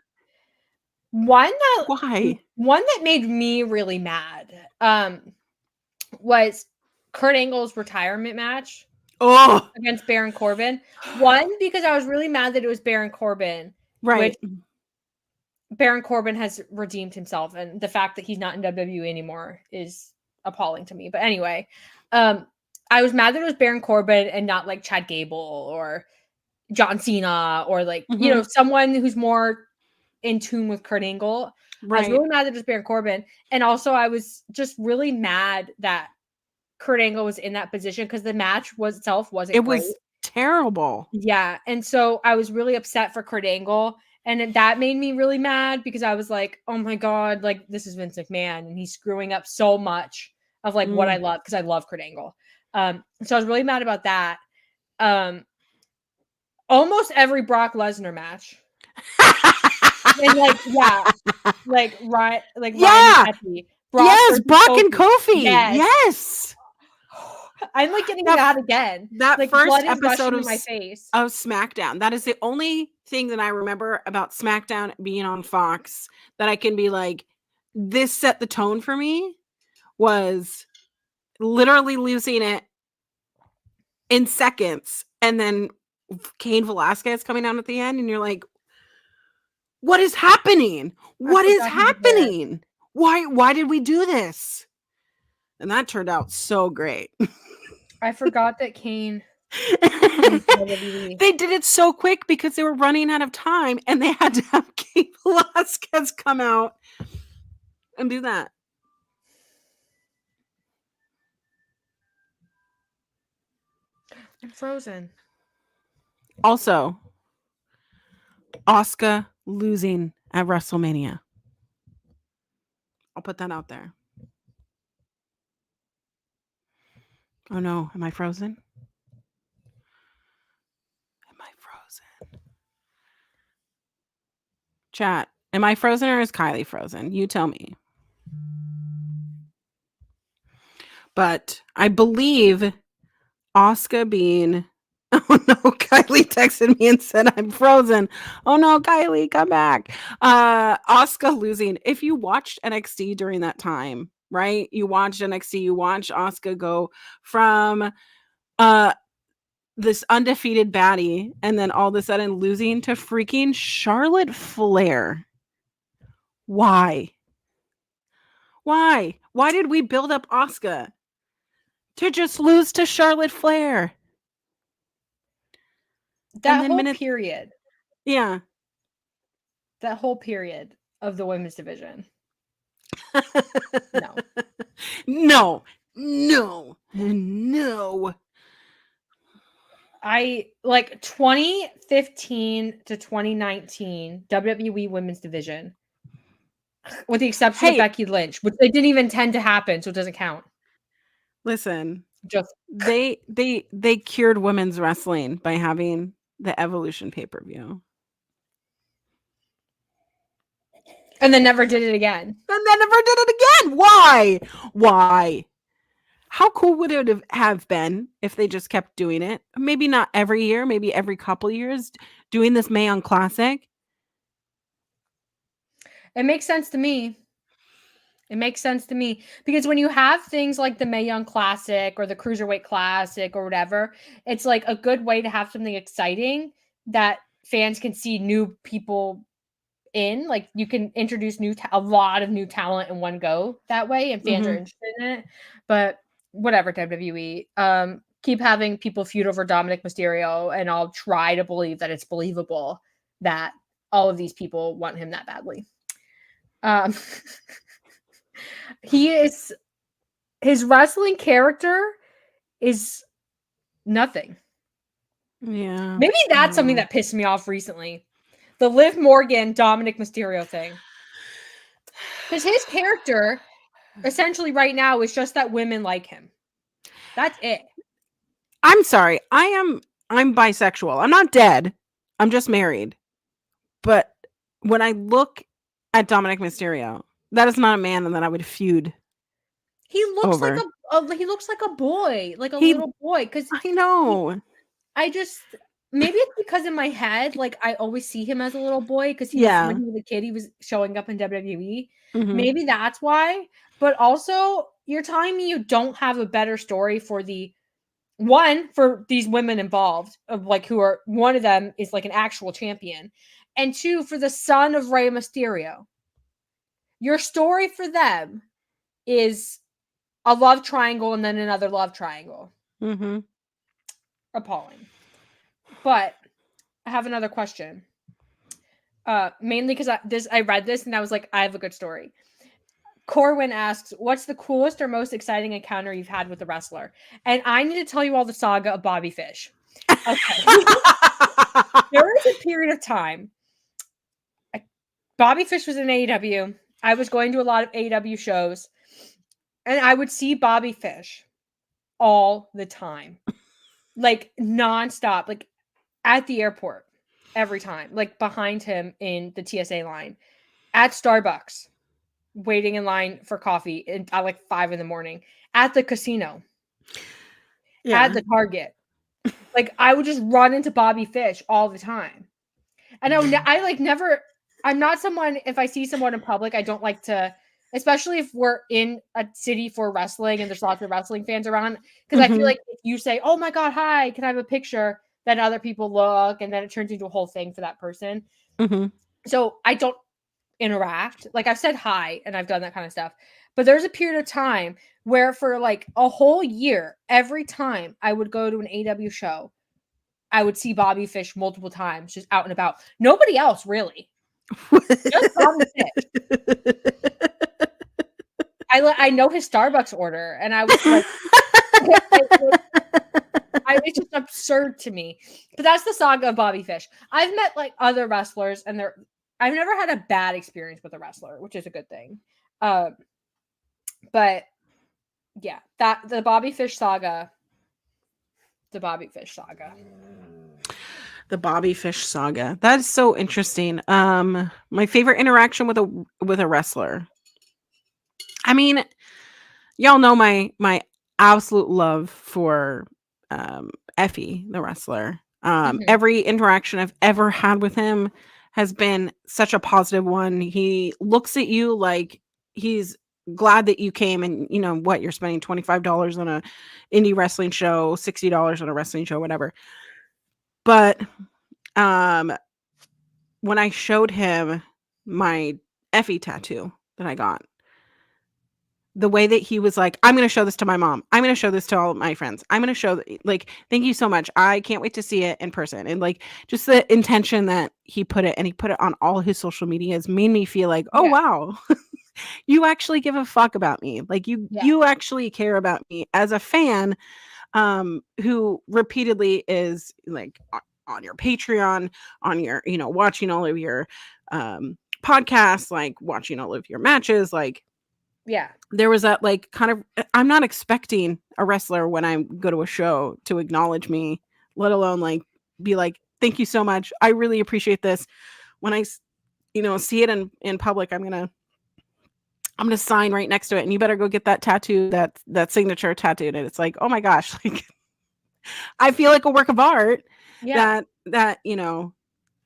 Why? one that made me really mad was Kurt Angle's retirement match against Baron Corbin. One, because I was really mad that it was Baron Corbin. Right. Which Baron Corbin has redeemed himself, and the fact that he's not in WWE anymore is appalling to me. But anyway, I was mad that it was Baron Corbin and not like Chad Gable or John Cena or like, someone who's more in tune with Kurt Angle. Right. I was really mad that it was Baron Corbin. And also I was just really mad that Kurt Angle was in that position because the match wasn't great. It was terrible. Yeah. And so I was really upset for Kurt Angle. And that made me really mad because I was like, oh my God, like this is Vince McMahon and he's screwing up so much of like what I love, because I love Kurt Angle. So I was really mad about that. Almost every Brock Lesnar match. And Ryan yes, Brock and Kofi. Yes. I'm like getting mad again. That like, first episode of my face of SmackDown. That is the only thing that I remember about SmackDown being on Fox that I can be like, this set the tone for me. Was literally losing it in seconds, and then Cain Velasquez coming out at the end, and you're like, what is happening? What is happening? Why did we do this? And that turned out so great. I forgot that Cain they did it so quick because they were running out of time, and they had to have Cain Velasquez come out and do that. I'm frozen. Also, Asuka losing at WrestleMania. I'll put that out there. Oh no, am I frozen? Am I frozen? Chat, am I frozen or is Kylie frozen? You tell me. But I believe Asuka being oh no, Kiley texted me and said I'm frozen. Oh no, Kiley, come back. Asuka losing. If you watched NXT during that time, right? You watched NXT, you watched Asuka go from this undefeated baddie and then all of a sudden losing to freaking Charlotte Flair. Why? Why? Why did we build up Asuka to just lose to Charlotte Flair? That whole period. Yeah. That whole period of the women's division. No. No. No. No. I like 2015 to 2019 WWE women's division. With the exception of Becky Lynch, which they didn't even intend to happen, so it doesn't count. Listen, just they cured women's wrestling by having the Evolution pay-per-view. And then never did it again. Why? Why? How cool would it have been if they just kept doing it? Maybe not every year, maybe every couple years, doing this Mae Young Classic. It makes sense to me. It makes sense to me because when you have things like the Mae Young Classic or the Cruiserweight Classic or whatever, it's like a good way to have something exciting that fans can see new people in. Like you can introduce a lot of new talent in one go that way, and fans are interested in it. But whatever, WWE, keep having people feud over Dominic Mysterio, and I'll try to believe that it's believable that all of these people want him that badly. His wrestling character is nothing. Yeah. Maybe that's something that pissed me off recently. The Liv Morgan, Dominic Mysterio thing. Because his character, essentially right now, is just that women like him. That's it. I'm sorry. I'm bisexual. I'm not dead. I'm just married. But when I look at Dominic Mysterio, that is not a man that I would feud. He looks like a boy, like a little boy. Because I know. Maybe it's because in my head, like I always see him as a little boy because when he was a kid, he was showing up in WWE. Maybe that's why. But also, you're telling me you don't have a better story for for these women involved, of like who are, one of them is like an actual champion, and two, for the son of Rey Mysterio. Your story for them is a love triangle and then another love triangle. Appalling. But I have another question. Mainly because I read this and I was like, I have a good story. Corwin asks, what's the coolest or most exciting encounter you've had with a wrestler? And I need to tell you all the saga of Bobby Fish. Okay. There was a period of time. Bobby Fish was in AEW. I was going to a lot of AEW shows. And I would see Bobby Fish all the time. Like nonstop. Like at the airport. Every time. Like behind him in the TSA line. At Starbucks. Waiting in line for coffee at like 5 a.m. At the casino. Yeah. At the Target. Like I would just run into Bobby Fish all the time. And I like never, I'm not someone, if I see someone in public, I don't like to, especially if we're in a city for wrestling and there's lots of wrestling fans around, because I feel like if you say, oh my God, hi, can I have a picture? Then other people look and then it turns into a whole thing for that person. So I don't interact. Like I've said hi and I've done that kind of stuff. But there's a period of time where for like a whole year, every time I would go to an AEW show, I would see Bobby Fish multiple times, just out and about. Nobody else, really. Just Bobby Fish. I know his Starbucks order, and I was like, it's just absurd to me. But that's the saga of Bobby Fish. I've met like other wrestlers, and I've never had a bad experience with a wrestler, which is a good thing. But yeah, the Bobby Fish saga. The Bobby Fish saga. The Bobby Fish saga. That is so interesting. My favorite interaction with a wrestler. I mean, y'all know my absolute love for Effie, the wrestler. Every interaction I've ever had with him has been such a positive one. He looks at you like he's glad that you came, and you know what, you're spending $25 on a indie wrestling show, $60 on a wrestling show, whatever. But when I showed him my Effie tattoo that I got, the way that he was like, I'm going to show this to my mom. I'm going to show this to all of my friends. I'm going to show, like, thank you so much. I can't wait to see it in person. And like, just the intention that he put it, and he put it on all his social medias, made me feel like, oh, wow, you actually give a fuck about me. Like you actually care about me as a fan, who repeatedly is like on your Patreon, on your, you know, watching all of your podcasts, like watching all of your matches, like, there was that like kind of, I'm not expecting a wrestler when I go to a show to acknowledge me, let alone like be like, thank you so much. I really appreciate this. When I, you know, see it in public, I'm going to sign right next to it, and you better go get that tattoo, that signature tattooed. And it's like, oh my gosh, like I feel like a work of art that, you know,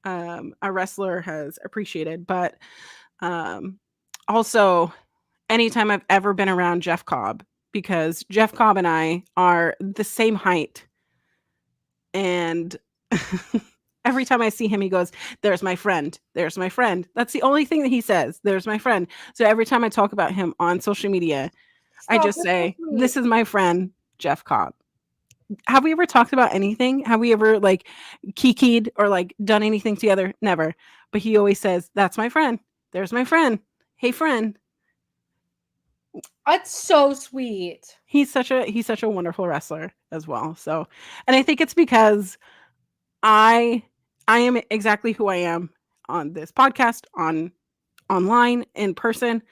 a wrestler has appreciated. But also, anytime I've ever been around Jeff Cobb, because Jeff Cobb and I are the same height, and every time I see him, he goes, there's my friend. There's my friend. That's the only thing that he says. There's my friend. So every time I talk about him on social media, I just say, this is my friend, Jeff Cobb. Have we ever talked about anything? Have we ever like kikied or like done anything together? Never. But he always says, that's my friend. There's my friend. Hey, friend. That's so sweet. He's such a wonderful wrestler as well. So, and I think it's because I am exactly who I am on this podcast, online, in person.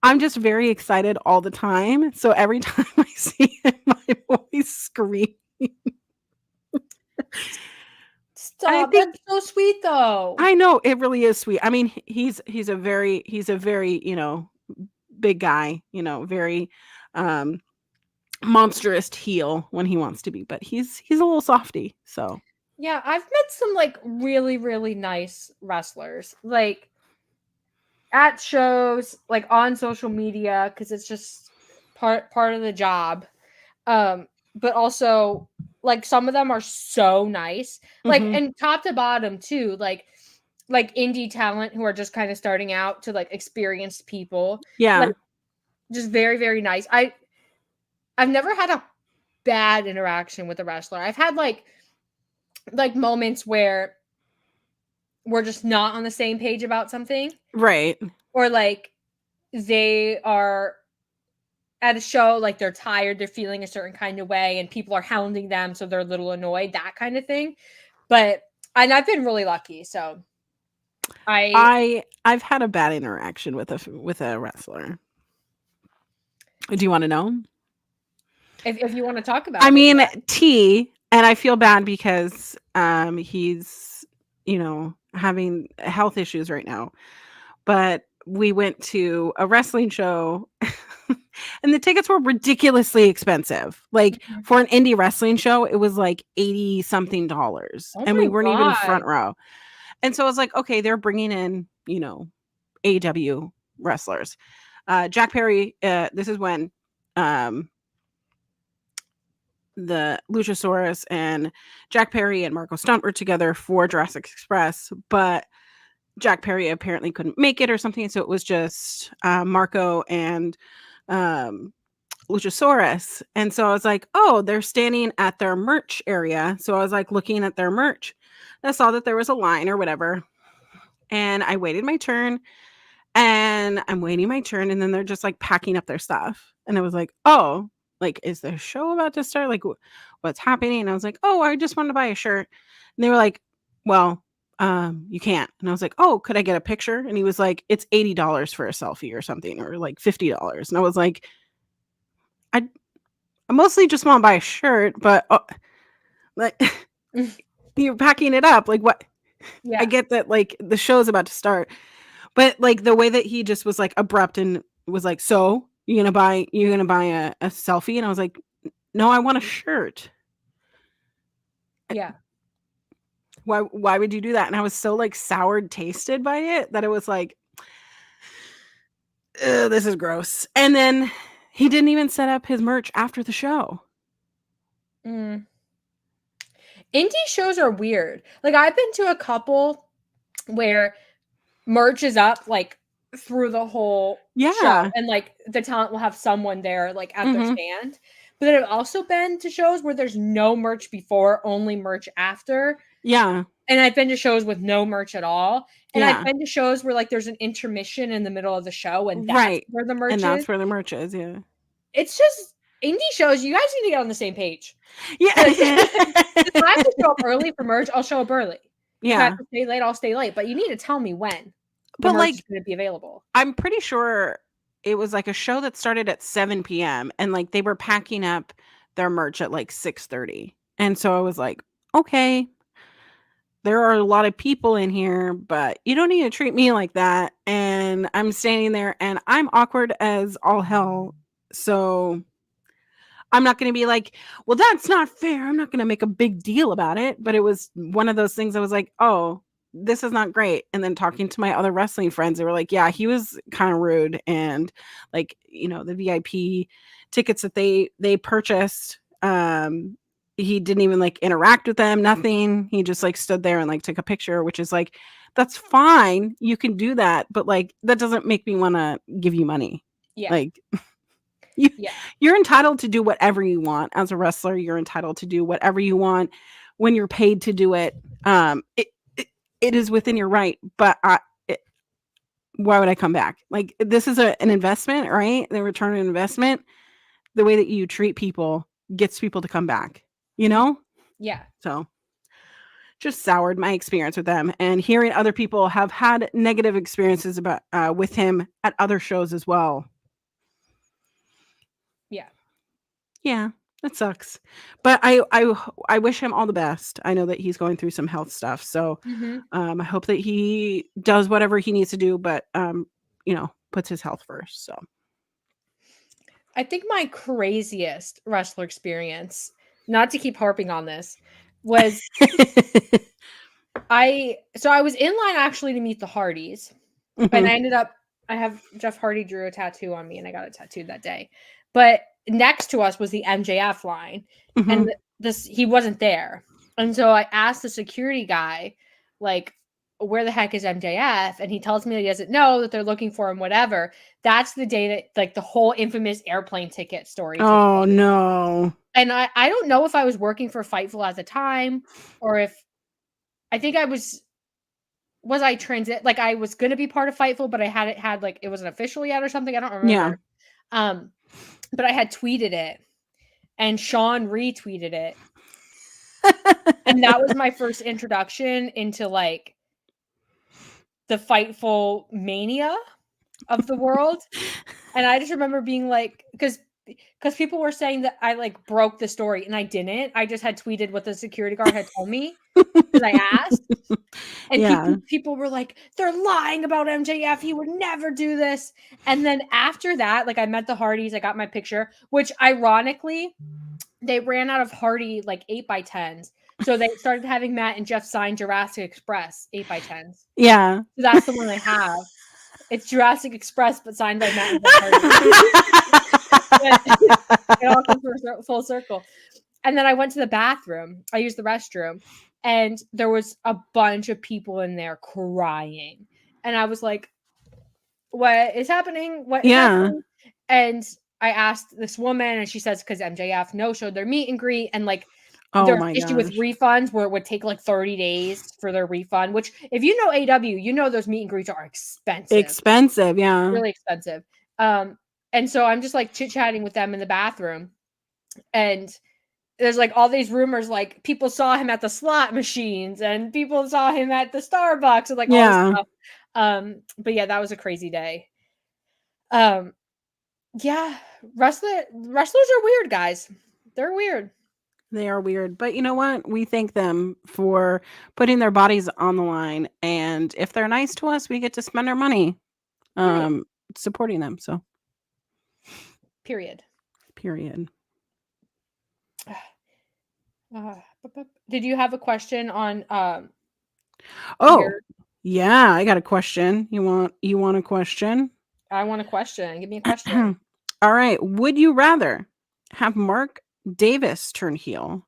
I'm just very excited all the time. So every time I see him, I'm always screaming. Stop. That's so sweet though. I know, it really is sweet. I mean, he's a very, you know, big guy, you know, very monstrous heel when he wants to be, but he's a little softy. So yeah, I've met some like really, really nice wrestlers, like at shows, like on social media, because it's just part of the job. But also like some of them are so nice, like and top to bottom too, like indie talent who are just kind of starting out to like experienced people. Like, just very, very nice. I've never had a bad interaction with a wrestler. I've had like moments where we're just not on the same page about something. Right. Or like they are at a show, like they're tired, they're feeling a certain kind of way, and people are hounding them, so they're a little annoyed, that kind of thing. But I've been really lucky. So I've had a bad interaction with a wrestler. Do you want to know? If you want to talk about it. I mean, T, and I feel bad because he's, you know, having health issues right now. But we went to a wrestling show and the tickets were ridiculously expensive. Like for an indie wrestling show, it was like $80 something. And we weren't even front row. And so I was like, okay, they're bringing in, you know, AEW wrestlers. Jack Perry, this is when the Luchasaurus and Jack Perry and Marco Stunt were together for Jurassic Express, but Jack Perry apparently couldn't make it or something. So it was just Marco and Luchasaurus. And so I was like, oh, they're standing at their merch area. So I was like looking at their merch. I saw that there was a line or whatever. And I waited my turn. And I'm waiting my turn. And then they're just like packing up their stuff. And I was like, oh, like, is the show about to start? Like, what's happening? And I was like, oh, I just wanted to buy a shirt. And they were like, well, you can't. And I was like, oh, could I get a picture? And he was like, it's $80 for a selfie or something, or like $50. And I was like, I mostly just want to buy a shirt, but like you're packing it up. Like what? Yeah. I get that like the show's about to start, but like the way that he just was like abrupt and was like, so you're gonna buy a selfie? And I was like, no, I want a shirt. Yeah. Why would you do that? And I was so like soured tasted by it that it was like, this is gross. And then he didn't even set up his merch after the show. Indie shows are weird. Like, I've been to a couple where merch is up like through the whole show, and like the talent will have someone there like at their stand. But then I've also been to shows where there's no merch before, only merch after. Yeah. And I've been to shows with no merch at all. And I've been to shows where like there's an intermission in the middle of the show, and that's where the merch is. And that's where the merch is, yeah. It's just indie shows, you guys need to get on the same page. Yeah. If I have to show up early for merch, I'll show up early. Yeah. If I have to stay late, I'll stay late. But you need to tell me when the merch is going to be available. I'm pretty sure it was like a show that started at 7 p.m. and like they were packing up their merch at like 6:30. And so I was like, okay, there are a lot of people in here, but you don't need to treat me like that. And I'm standing there and I'm awkward as all hell. So I'm not going to be like, well, that's not fair. I'm not going to make a big deal about it. But it was one of those things I was like, oh, this is not great. And then talking to my other wrestling friends, they were like, yeah, he was kind of rude. And like, you know, the VIP tickets that they purchased, he didn't even like interact with them, nothing. He just like stood there and like took a picture, which is like, that's fine. You can do that. But like, that doesn't make me want to give you money. Yeah. Like, you're entitled to do whatever you want as a wrestler. You're entitled to do whatever you want when you're paid to do it. It is within your right, but why would I come back? Like, this is an investment, right? The return on investment, the way that you treat people gets people to come back, you know? Yeah. So just soured my experience with them, and hearing other people have had negative experiences about with him at other shows as well. Yeah. Yeah, that sucks. But I wish him all the best. I know that he's going through some health stuff. So I hope that he does whatever he needs to do, but you know, puts his health first. So I think my craziest wrestler experience, not to keep harping on this, was I was in line actually to meet the Hardys. And I have Jeff Hardy drew a tattoo on me, and I got it tattooed that day. But next to us was the MJF line, and he wasn't there. And so I asked the security guy, like, where the heck is MJF? And he tells me that he doesn't know, that they're looking for him, whatever. That's the day that like the whole infamous airplane ticket story. Oh no. And I don't know if I was working for Fightful at the time, or if I think I was I transit, like I was going to be part of Fightful, but I hadn't had like, it wasn't official yet or something. I don't remember. Yeah. But I had tweeted it, and Sean retweeted it. And that was my first introduction into like the Fightful mania of the world. And I just remember being like, because people were saying that I like broke the story, and I didn't. I just had tweeted what the security guard had told me because I asked. And people were like, they're lying about MJF. He would never do this. And then after that, like I met the Hardys. I got my picture, which ironically, they ran out of Hardy like 8x10s. So they started having Matt and Jeff sign Jurassic Express 8x10s. Yeah. So that's the one I have. It's Jurassic Express, but signed by Matt and Jeff Hardy. It all comes full circle. And then I went to the bathroom. I used the restroom. And there was a bunch of people in there crying. And I was like, what is happening? What is happening? And I asked this woman, and she says, because MJF no-showed their meet and greet. And like, there's an issue with refunds where it would take like 30 days for their refund, which if you know AW, you know those meet and greets are expensive. Expensive, yeah. Really expensive. And so I'm just like chit-chatting with them in the bathroom. And there's like all these rumors, like people saw him at the slot machines and people saw him at the Starbucks and like all this stuff. But yeah, that was a crazy day. Yeah, wrestlers are weird, guys. They're weird. They are weird. But you know what? We thank them for putting their bodies on the line. And if they're nice to us, we get to spend our money supporting them. So Period. Did you have a question on Oh, your yeah, I got a question. You want a question? I want a question. Give me a question. All right. Would you rather have Mark Davis turn heel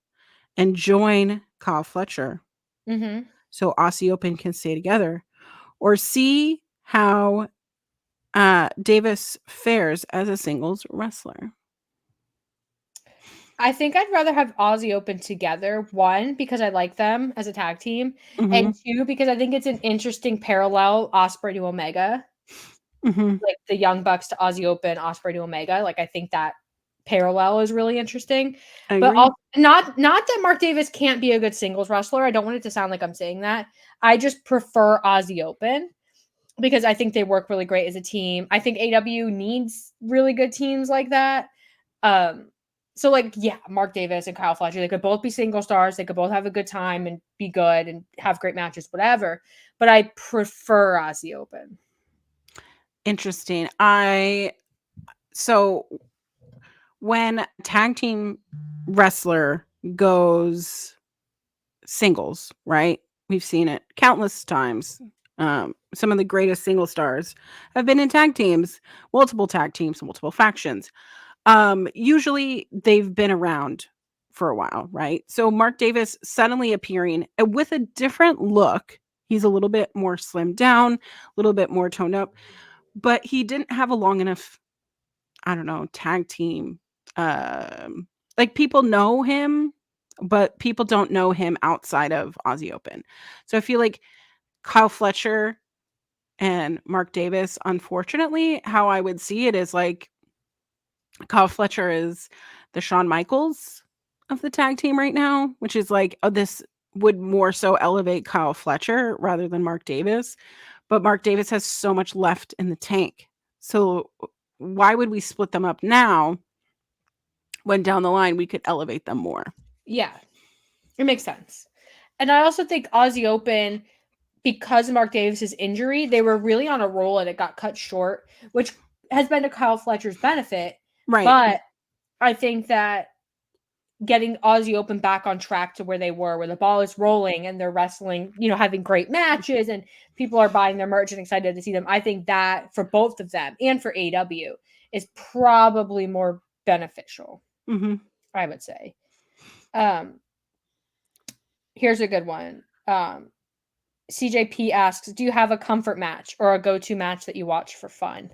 and join Kyle Fletcher Mm-hmm. so Aussie Open can stay together, or see how Davis fares as a singles wrestler? I think I'd rather have Aussie Open together. One, because I like them as a tag team, Mm-hmm. and two, because I think it's an interesting parallel, Osprey to Omega, Mm-hmm. like the Young Bucks to Aussie Open, Osprey to Omega. Like I think that parallel is really interesting. I But agree. not that Mark Davis can't be a good singles wrestler. I don't want it to sound like I'm saying that. I just prefer Aussie Open because I think they work really great as a team. I think AW needs really good teams like that. Um, so like, yeah, Mark Davis and Kyle Fletcher, they could both be single stars. They could both have a good time and be good and have great matches, whatever. But I prefer Aussie Open. Interesting. So when a tag team wrestler goes singles, right? We've seen it countless times. Some of the greatest single stars have been in tag teams, multiple factions. Usually they've been around for a while, right? So Mark Davis suddenly appearing with a different look. He's a little bit more slimmed down, a little bit more toned up, but he didn't have a long enough, I don't know, tag team. Like people know him, but people don't know him outside of Aussie Open. So I feel like Kyle Fletcher and Mark Davis, unfortunately, how I would see it is like Kyle Fletcher is the Shawn Michaels of the tag team right now, which is like, oh, this would more so elevate Kyle Fletcher rather than Mark Davis. But Mark Davis has so much left in the tank. So why would we split them up now when down the line we could elevate them more? Yeah, it makes sense. And I also think Aussie Open, because of Mark Davis's injury, they were really on a roll and it got cut short, which has been to Kyle Fletcher's benefit. Right. But I think that getting Aussie Open back on track to where they were, where the ball is rolling and they're wrestling, having great matches and people are buying their merch and excited to see them. I think that for both of them and for AW is probably more beneficial, Mm-hmm. I would say. Here's a good one. CJP asks, do you have a comfort match or a go-to match that you watch for fun?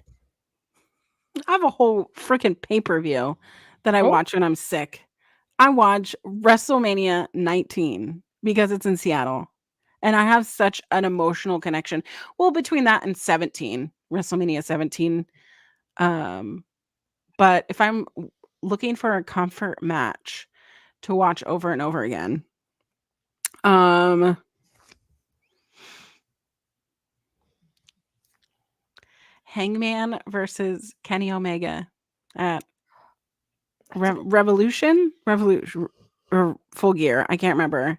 I have a whole freaking pay-per-view that I Oh, watch when I'm sick. I watch WrestleMania 19 because it's in Seattle. And I have such an emotional connection. Well, between that and 17, WrestleMania 17. But if I'm looking for a comfort match to watch over and over again, Hangman versus Kenny Omega at Revolution or Full Gear. I can't remember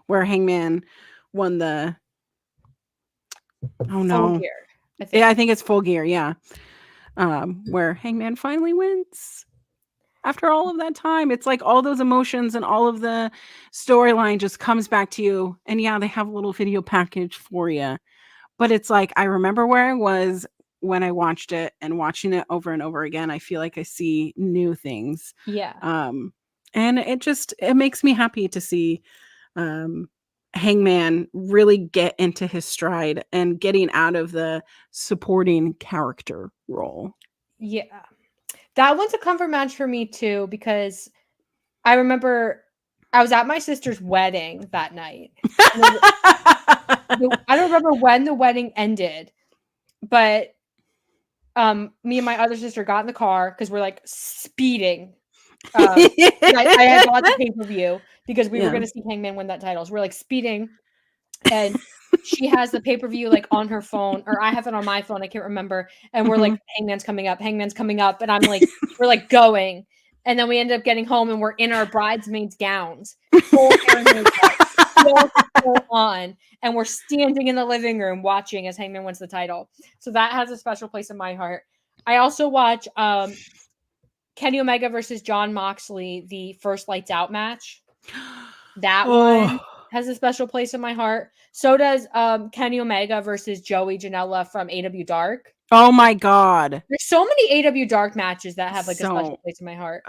where Hangman won the. Oh Full no! Gear, I think. Yeah, I think it's Full Gear. Yeah, where Hangman finally wins after all of that time. It's like all those emotions and all of the storyline just comes back to you. And yeah, they have a little video package for you, but it's like I remember where I was when I watched it, and watching it over and over again, I feel like I see new things. Yeah. And it makes me happy to see Hangman really get into his stride and getting out of the supporting character role. Yeah. That one's a comfort match for me too, because I remember I was at my sister's wedding that night. I don't remember when the wedding ended, but me and my other sister got in the car because we're like speeding. I had bought the pay-per-view because we were Yeah. gonna see Hangman win that title. So we're like speeding, and she has the pay-per-view like on her phone, or I have it on my phone, I can't remember. And we're like, Hangman's coming up, and I'm like, we're like going. And then we end up getting home and we're in our bridesmaids gowns, full hair and makeup, full on, and we're standing in the living room watching as Hangman wins the title. So that has a special place in my heart. I also watch Kenny Omega versus Jon Moxley, the first Lights Out match. That one has a special place in my heart. So does Kenny Omega versus Joey Janela from AW Dark. Oh my god. There's so many AW Dark matches that have like a special place in my heart.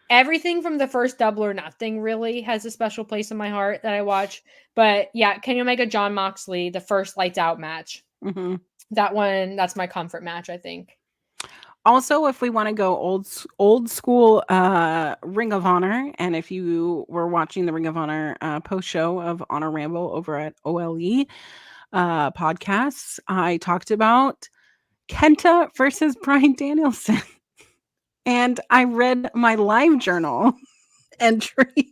Everything from the first Double or Nothing really has a special place in my heart that I watch. But yeah, Kenny Omega, Jon Moxley, the first Lights Out match. Mm-hmm. That one, that's my comfort match, I think. Also, if we want to go old school Ring of Honor, and if you were watching the Ring of Honor post show of Honor Ramble over at OLE podcasts, I talked about Kenta versus Bryan Danielson. And I read my live journal entry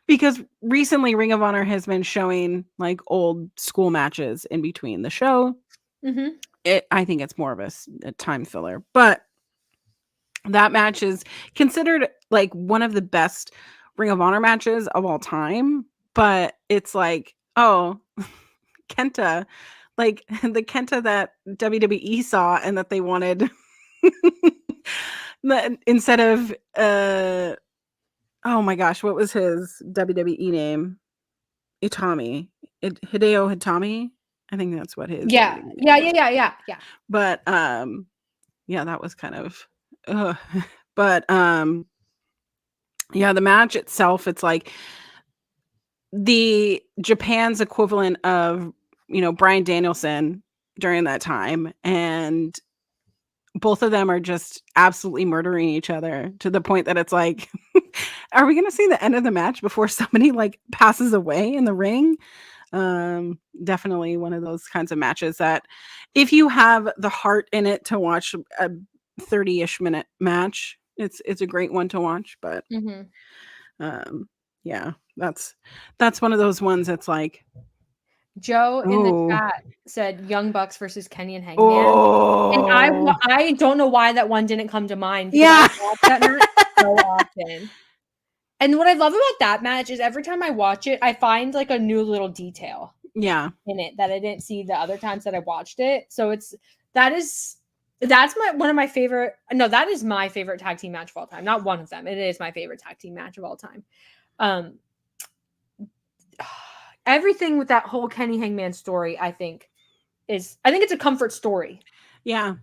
because recently Ring of Honor has been showing like old school matches in between the show. Mm-hmm. I think it's more of a time filler, but that match is considered like one of the best Ring of Honor matches of all time. But it's like, oh, Kenta, like the Kenta that WWE saw and that they wanted instead of oh my gosh, what was his WWE name? Hideo Itami. I think that's what his Yeah. Yeah. But yeah, that was kind of but yeah, the match itself, it's like the Japan's equivalent of, Bryan Danielson during that time, and both of them are just absolutely murdering each other to the point that it's like, are we going to see the end of the match before somebody like passes away in the ring? Definitely one of those kinds of matches that if you have the heart in it to watch a 30-ish minute match, it's a great one to watch. But yeah, that's one of those ones that's like, Joe in the chat said Young Bucks versus Kenny and Hangman. And I don't know why that one didn't come to mind. Yeah. I watch that match so often. And what I love about that match is every time I watch it, I find like a new little detail in it that I didn't see the other times that I watched it. So that is my favorite tag team match of all time. Not one of them. It is my favorite tag team match of all time. Everything with that whole Kenny Hangman story, I think it's a comfort story. Yeah.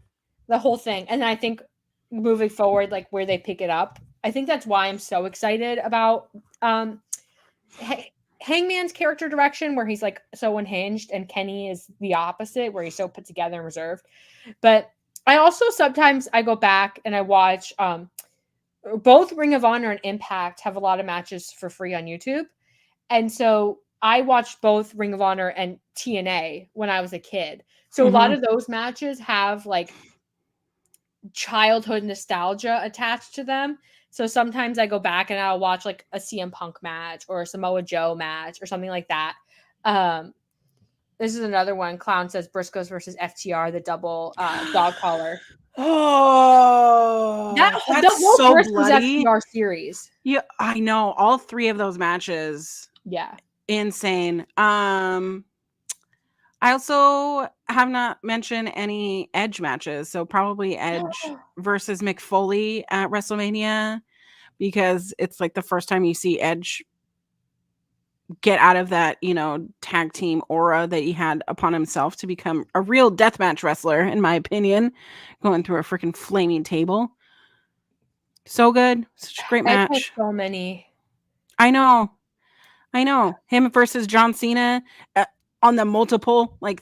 The whole thing. And I think moving forward, like where they pick it up, I think that's why I'm so excited about Hangman's character direction, where he's like so unhinged, and Kenny is the opposite, where he's so put together and reserved. But I also sometimes I go back and I watch both Ring of Honor and Impact have a lot of matches for free on YouTube. And so I watched both Ring of Honor and TNA when I was a kid. So a lot of those matches have like childhood nostalgia attached to them. So sometimes I go back and I'll watch like a CM Punk match or a Samoa Joe match or something like that. This is another one. Clown says Briscoes versus FTR, the double dog collar. Oh, that's so bloody. FTR series. Yeah, I know. All three of those matches. Yeah. Insane. I also have not mentioned any Edge matches, so probably Edge versus Mick Foley at WrestleMania, because it's like the first time you see Edge get out of that, tag team aura that he had upon himself to become a real deathmatch wrestler, in my opinion, going through a freaking flaming table. So good. Such a great match. Edge has so many. I know. Him versus John Cena on the multiple, like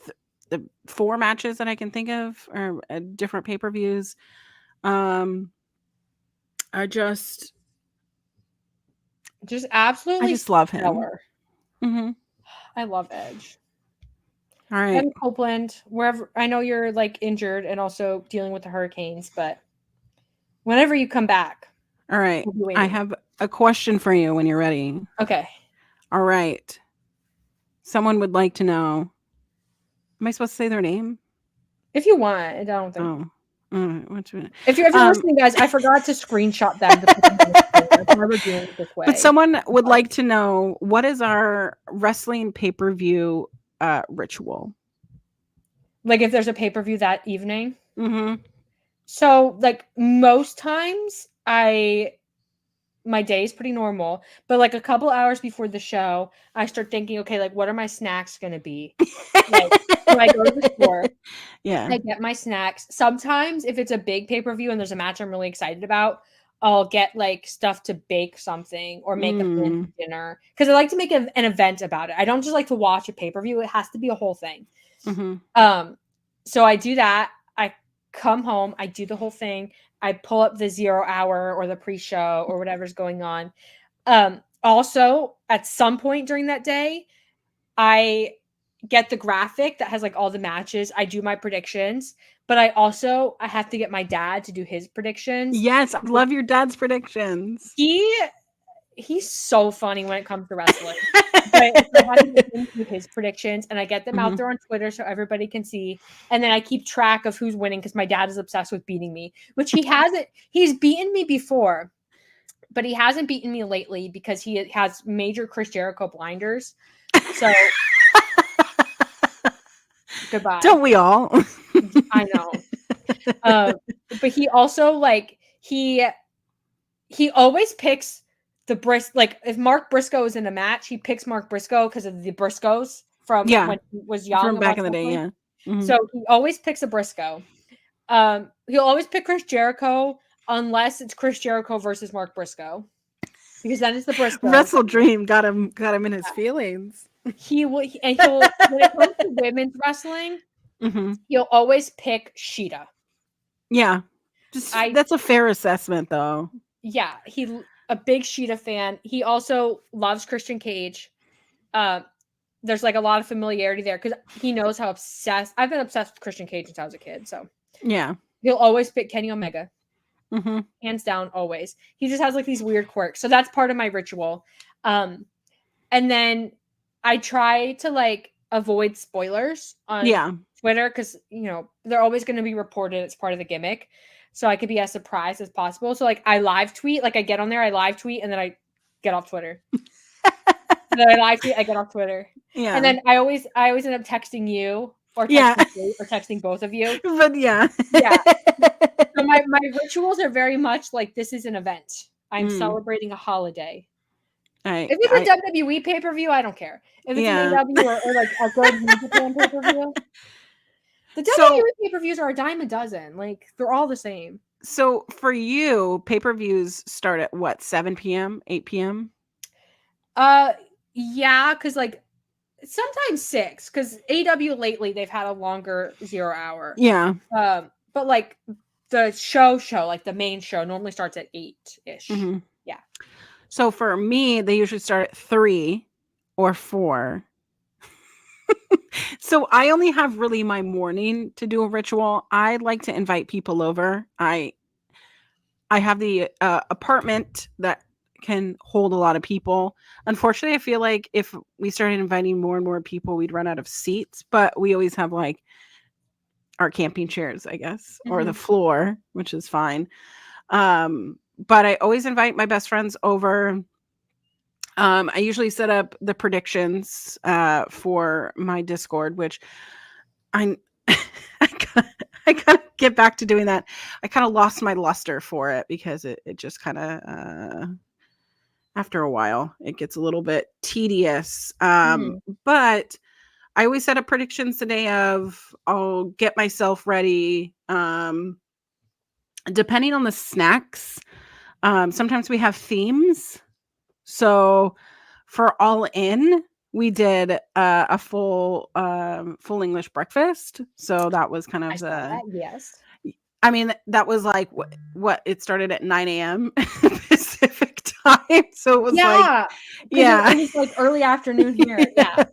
the 4 matches that I can think of, or different pay-per-views. I just absolutely. I just love him. Mm-hmm. I love Edge. All right, Copeland, wherever. I know you're like injured and also dealing with the hurricanes, but whenever you come back. All right, I have a question for you when you're ready. Okay. All right. Someone would like to know. Am I supposed to say their name? If you want, I don't think. If you're listening, guys, I forgot to screenshot them. I've never doing it this way. But someone would like to know, what is our wrestling pay-per-view ritual? Like if there's a pay-per-view that evening? Mm-hmm. So like most times I my day is pretty normal, but like a couple hours before the show, I start thinking, okay, like what are my snacks gonna be? Like, so I go to the store, Yeah. I get my snacks. Sometimes if it's a big pay-per-view and there's a match I'm really excited about, I'll get like stuff to bake something or make a fancy dinner because I like to make an event about it. I don't just like to watch a pay-per-view; it has to be a whole thing. So I do that. I come home, I do the whole thing. I pull up the 0 hour or the pre-show or whatever's going on. Also, at some point during that day, I get the graphic that has like all the matches. I do my predictions, but I have to get my dad to do his predictions. Yes, I love your dad's predictions. He's so funny when it comes to wrestling. But I have to get him to do his predictions, and I get them out there on Twitter so everybody can see. And then I keep track of who's winning because my dad is obsessed with beating me, which he hasn't. He's beaten me before, but he hasn't beaten me lately because he has major Chris Jericho blinders. So goodbye. Don't we all? I know. But he also like he always picks the like if Mark Briscoe is in a match, he picks Mark Briscoe because of the Briscoes from when he was young. From back in the day, yeah. So he always picks a Briscoe. He'll always pick Chris Jericho unless it's Chris Jericho versus Mark Briscoe. Because then it's the Briscoe. WrestleDream got him in his feelings. He'll when it comes to women's wrestling, he'll always pick Shida. Yeah. That's a fair assessment though. Yeah, he a big Shida fan. He also loves Christian Cage. There's like a lot of familiarity there because he knows how obsessed I've been obsessed with Christian Cage since I was a kid. So yeah, he'll always pick Kenny Omega. Hands down, always. He just has like these weird quirks. So that's part of my ritual. And then I try to like avoid spoilers on Twitter because they're always going to be reported. It's part of the gimmick. So I could be as surprised as possible. So like I live tweet, like I get on there, I live tweet, and then I get off Twitter. Then I live tweet, I get off Twitter. Yeah. And then I always end up texting you or texting both of you. But yeah. So my rituals are very much like this is an event. I'm celebrating a holiday. If it's a WWE pay-per-view, I don't care. If it's an AEW or like a good New Japan pay-per-view. The WWE pay-per-views are a dime a dozen. Like, they're all the same. So, for you, pay-per-views start at what, 7 p.m., 8 p.m.? Yeah, because, like, sometimes 6. Because AEW lately, they've had a longer 0 hour. Yeah. But, like, the show, like, the main show normally starts at 8-ish. Yeah. So, for me, they usually start at 3 or 4. So I only have really my morning to do a ritual. I like to invite people over. I have the apartment that can hold a lot of people. Unfortunately, I feel like if we started inviting more and more people, we'd run out of seats. But we always have like our camping chairs, I guess, or the floor, which is fine. But I always invite my best friends over. I usually set up the predictions for my Discord, which I gotta get back to doing that. I kind of lost my luster for it because it just kind of after a while it gets a little bit tedious. But I always set up predictions the day of. I'll get myself ready. Depending on the snacks, sometimes we have themes. So for All In, we did a full English breakfast. So that was kind of yes. I mean, that was like what it started at 9 a.m. Pacific time. So it was it was like early afternoon here. Yeah.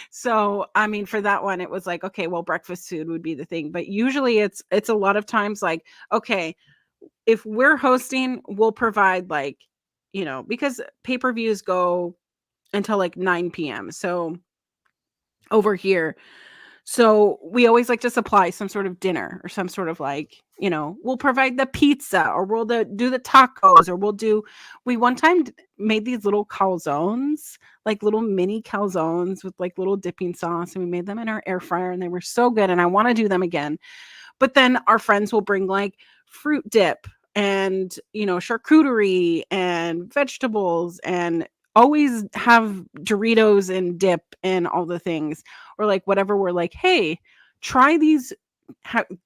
So I mean, for that one, it was like, okay, well, breakfast food would be the thing. But usually it's a lot of times like, okay, if we're hosting, we'll provide like, because pay-per-views go until like 9 p.m. So over here. So we always like to supply some sort of dinner or some sort of like, we'll provide the pizza or we'll do the tacos or we one time made these little calzones, like little mini calzones with like little dipping sauce. And we made them in our air fryer and they were so good. And I want to do them again. But then our friends will bring like fruit dip and, charcuterie and vegetables, and always have Doritos and dip and all the things, or like whatever. We're like, hey, try these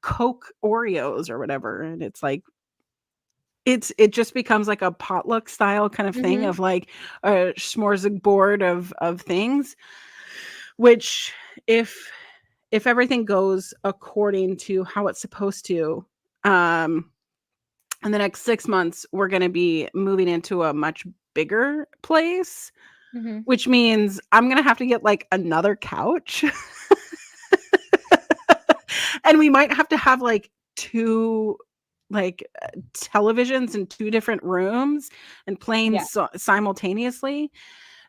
Coke Oreos or whatever. And it's like, it just becomes like a potluck style kind of thing of like a smorgasbord of things, which if everything goes according to how it's supposed to, in the next 6 months, we're going to be moving into a much bigger place, which means I'm going to have to get like another couch. And we might have to have like 2 like televisions in 2 different rooms and playing simultaneously.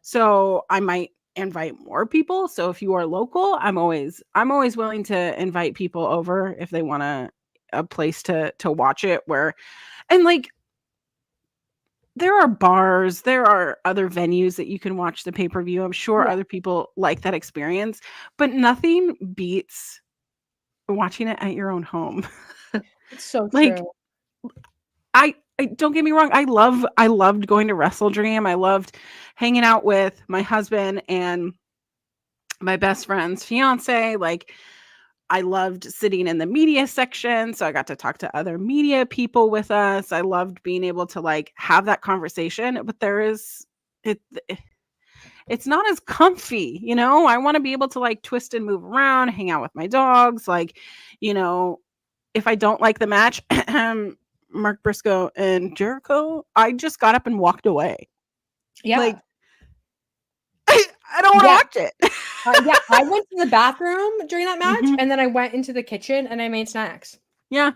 So I might invite more people. So if you are local, I'm always willing to invite people over if they want a place to watch it, where, and like, there are bars, there are other venues that you can watch the pay-per-view. I'm sure other people like that experience, but nothing beats watching it at your own home. It's so like, true. I don't get me wrong. I loved going to WrestleDream. I loved hanging out with my husband and my best friend's fiance. Like, I loved sitting in the media section, so I got to talk to other media people with us. I loved being able to like have that conversation, but it's not as comfy, I want to be able to like twist and move around, hang out with my dogs. Like, if I don't like the match, Mark Briscoe and Jericho, I just got up and walked away. Yeah. Like, I don't want to watch it. I went to the bathroom during that match, and then I went into the kitchen and I made snacks. Yeah.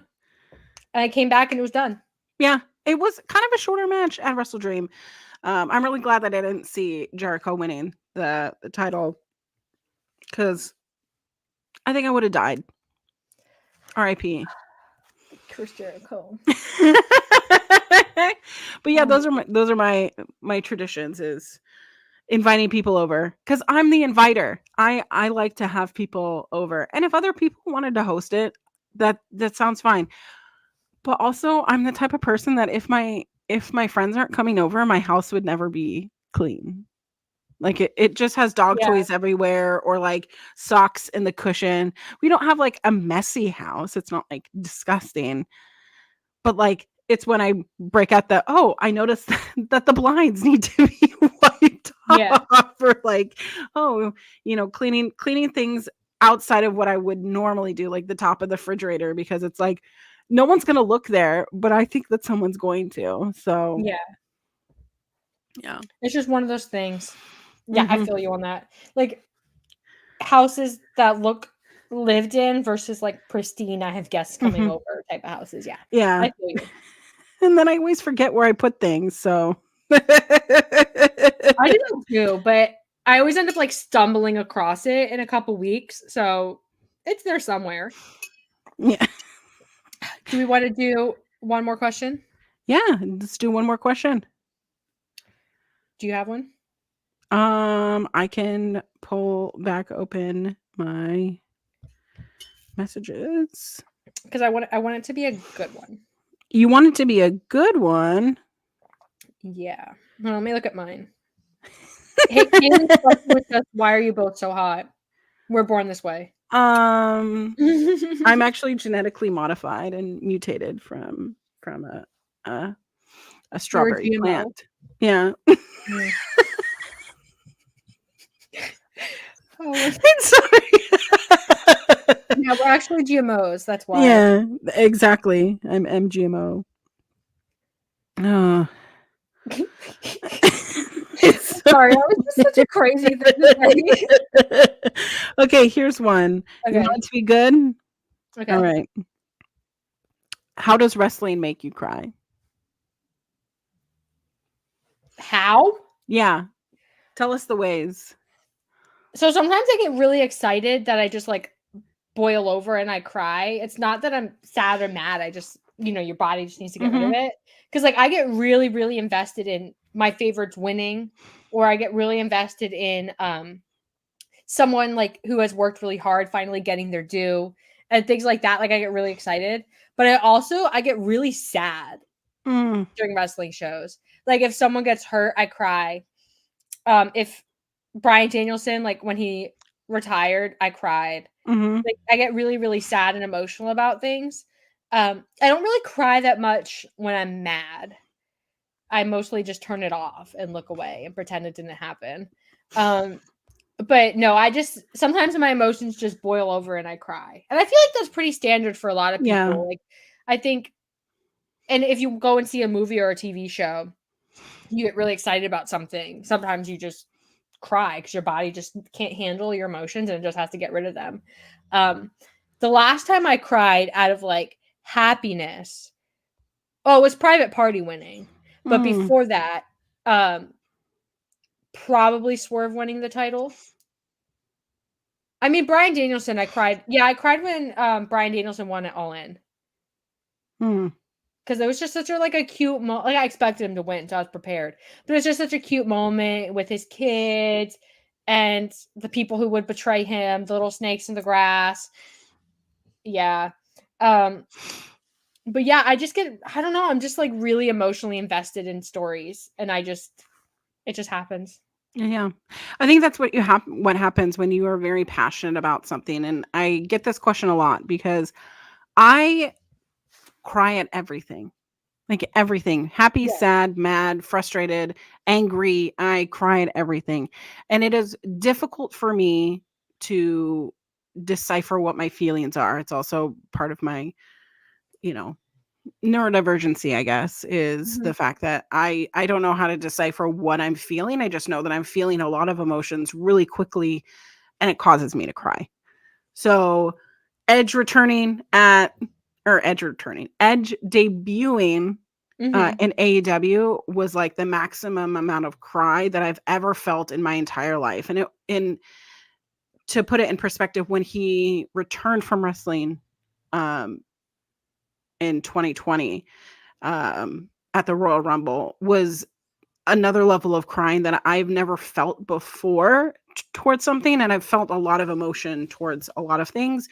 And I came back and it was done. Yeah. It was kind of a shorter match at WrestleDream. I'm really glad that I didn't see Jericho winning the title, because I think I would have died. R.I.P. Curse Jericho. But yeah, those are my traditions, is inviting people over, because I'm the inviter. I like to have people over, and if other people wanted to host it, that sounds fine. But also, I'm the type of person that if my friends aren't coming over, my house would never be clean. Like, it just has dog toys everywhere, or like socks in the cushion. We don't have like a messy house. It's not like disgusting, but like, it's when I break out I noticed that the blinds need to be wiped off, or like, cleaning things outside of what I would normally do, like the top of the refrigerator, because it's like, no one's going to look there, but I think that someone's going to. So yeah, it's just one of those things. Yeah, I feel you on that. Like, houses that look lived in versus like pristine, I have guests coming over type of houses. Yeah. I feel you. And then I always forget where I put things, so I do that too, but I always end up like stumbling across it in a couple weeks, so it's there somewhere. Yeah. Do we want to do one more question? Yeah, let's do one more question. Do you have one? I can pull back open my messages, because I want it to be a good one. You want it to be a good one? Yeah. Well, let me look at mine. Hey, Kaylee's question was just, why are you both so hot? We're born this way. I'm actually genetically modified and mutated from a strawberry plant. Yeah. Oh, sorry. Yeah, we're actually GMOs. That's why. Yeah, exactly. I'm MGMO. Oh. Sorry, that was just such a crazy thing to say. Okay, here's one. Okay. You want it to be good? Okay. All right. How does wrestling make you cry? How? Yeah. Tell us the ways. So sometimes I get really excited that I just like boil over and I cry. It's not that I'm sad or mad. I just, your body just needs to get rid of it. Because like I get really, really invested in my favorites winning, or I get really invested in someone like who has worked really hard finally getting their due and things like that. Like I get really excited, but I get really sad during wrestling shows. Like if someone gets hurt, I cry. If Bryan Danielson, like when he retired, I cried. Like I get really, really sad and emotional about things. I don't really cry that much when I'm mad. I mostly just turn it off and look away and pretend it didn't happen. But no, I just sometimes my emotions just boil over and I cry. And I feel like that's pretty standard for a lot of people. Yeah. Like I think, and if you go and see a movie or a TV show, you get really excited about something. Sometimes you just cry because your body just can't handle your emotions and it just has to get rid of them. The last time I cried out of like happiness, it was Private Party winning. But before that, probably Swerve winning the title. I mean, Bryan Danielson, I cried. Yeah, I cried when Bryan Danielson won it All In. Because it was just such a like a cute moment. Like I expected him to win, so I was prepared. But it was just such a cute moment with his kids and the people who would betray him, the little snakes in the grass. Yeah. But yeah, I don't know, I'm just like really emotionally invested in stories and it just happens. Yeah. I think that's what what happens when you are very passionate about something. And I get this question a lot because I cry at everything. Like everything. Happy, sad, mad, frustrated, angry. I cry at everything. And it is difficult for me to decipher what my feelings are. It's also part of my, neurodivergency, I guess, is the fact that I don't know how to decipher what I'm feeling. I just know that I'm feeling a lot of emotions really quickly and it causes me to cry. So Edge debuting in AEW was like the maximum amount of cry that I've ever felt in my entire life. And to put it in perspective, when he returned from wrestling in 2020 at the Royal Rumble was another level of crying that I've never felt before towards something. And I've felt a lot of emotion towards a lot of things.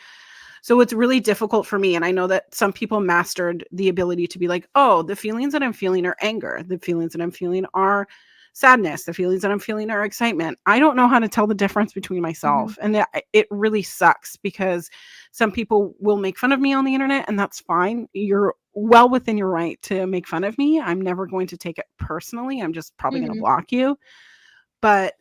So it's really difficult for me. And I know that some people mastered the ability to be like, oh, the feelings that I'm feeling are anger. The feelings that I'm feeling are sadness. The feelings that I'm feeling are excitement. I don't know how to tell the difference between myself. And it really sucks because some people will make fun of me on the internet and that's fine. You're well within your right to make fun of me. I'm never going to take it personally. I'm just probably going to block you. But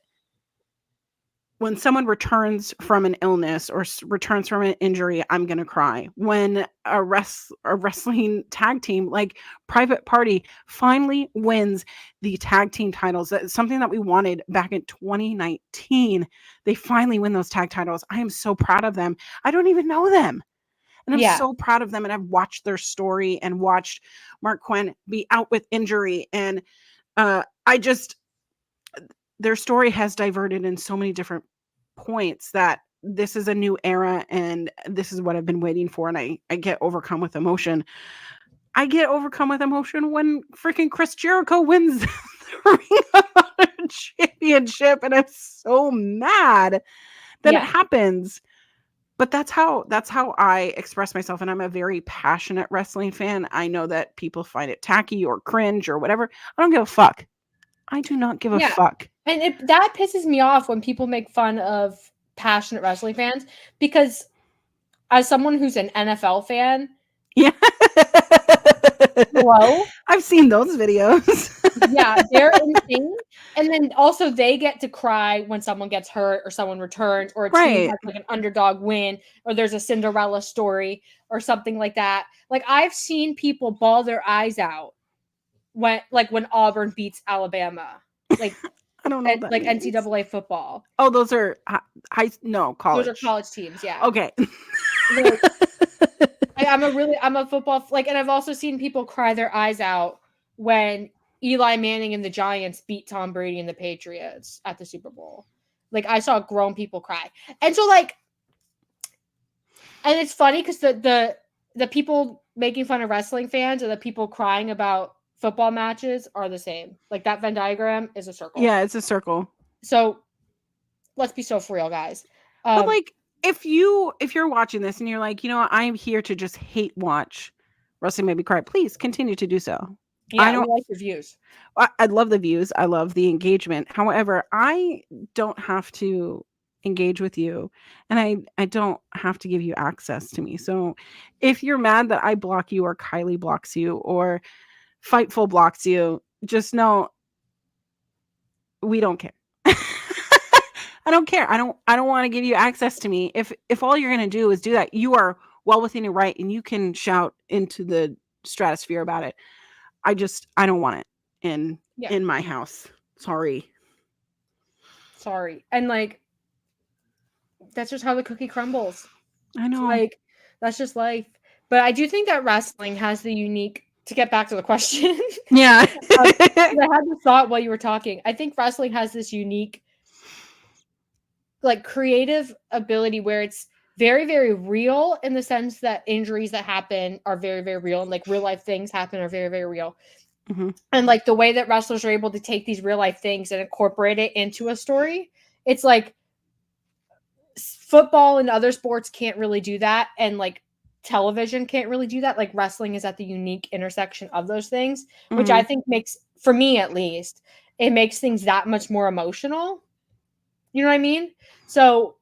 when someone returns from an illness or returns from an injury, I'm going to cry. When a wrestling tag team like Private Party finally wins the tag team titles, that's something that we wanted back in 2019. They finally win those tag titles. I am so proud of them. I don't even know them. And I'm so proud of them. And I've watched their story and watched Mark Quinn be out with injury. And their story has diverted in so many different points that this is a new era and this is what I've been waiting for. And I get overcome with emotion. I get overcome with emotion when freaking Chris Jericho wins the Ring of Honor championship. And I'm so mad that it happens. But that's how I express myself. And I'm a very passionate wrestling fan. I know that people find it tacky or cringe or whatever. I don't give a fuck. I do not give a fuck. And that pisses me off when people make fun of passionate wrestling fans, because as someone who's an NFL fan, hello? I've seen those videos. They're insane. And then also they get to cry when someone gets hurt or someone returns or a team has like an underdog win or there's a Cinderella story or something like that. Like I've seen people bawl their eyes out when Auburn beats Alabama. Like I don't know like NCAA football. Oh, those are college. Those are college teams, yeah. Okay. I'm a football and I've also seen people cry their eyes out when Eli Manning and the Giants beat Tom Brady and the Patriots at the Super Bowl. Like I saw grown people cry. And so and it's funny because the people making fun of wrestling fans and the people crying about football matches are the same. Like that Venn diagram is a circle. Yeah, it's a circle. So let's be so for real, guys. But if you're watching this and you're like, I'm here to just hate watch wrestling made me cry, please continue to do so. Yeah, I we don't. like the views. I love the views. I love the engagement. However, I don't have to engage with you, and I don't have to give you access to me. So if you're mad that I block you, or Kiley blocks you, or Fightful blocks you, just know we don't care. I don't care. I don't want to give you access to me. If all you're going to do is do that, you are well within your right, and you can shout into the stratosphere about it. I don't want it in my house. Sorry. And like, that's just how the cookie crumbles. I know. Like, that's just life. But I do think that wrestling has the unique, to get back to the question. Yeah. I had this thought while you were talking. I think wrestling has this unique, like, creative ability where it's very, very real, in the sense that injuries that happen are very, very real, and like real life things happen are very, very real. Mm-hmm. And like the way that wrestlers are able to take these real life things and incorporate it into a story, it's like football and other sports can't really do that, and like television can't really do that. Like, wrestling is at the unique intersection of those things, which I think makes, for me at least, it makes things that much more emotional. You know what I mean? So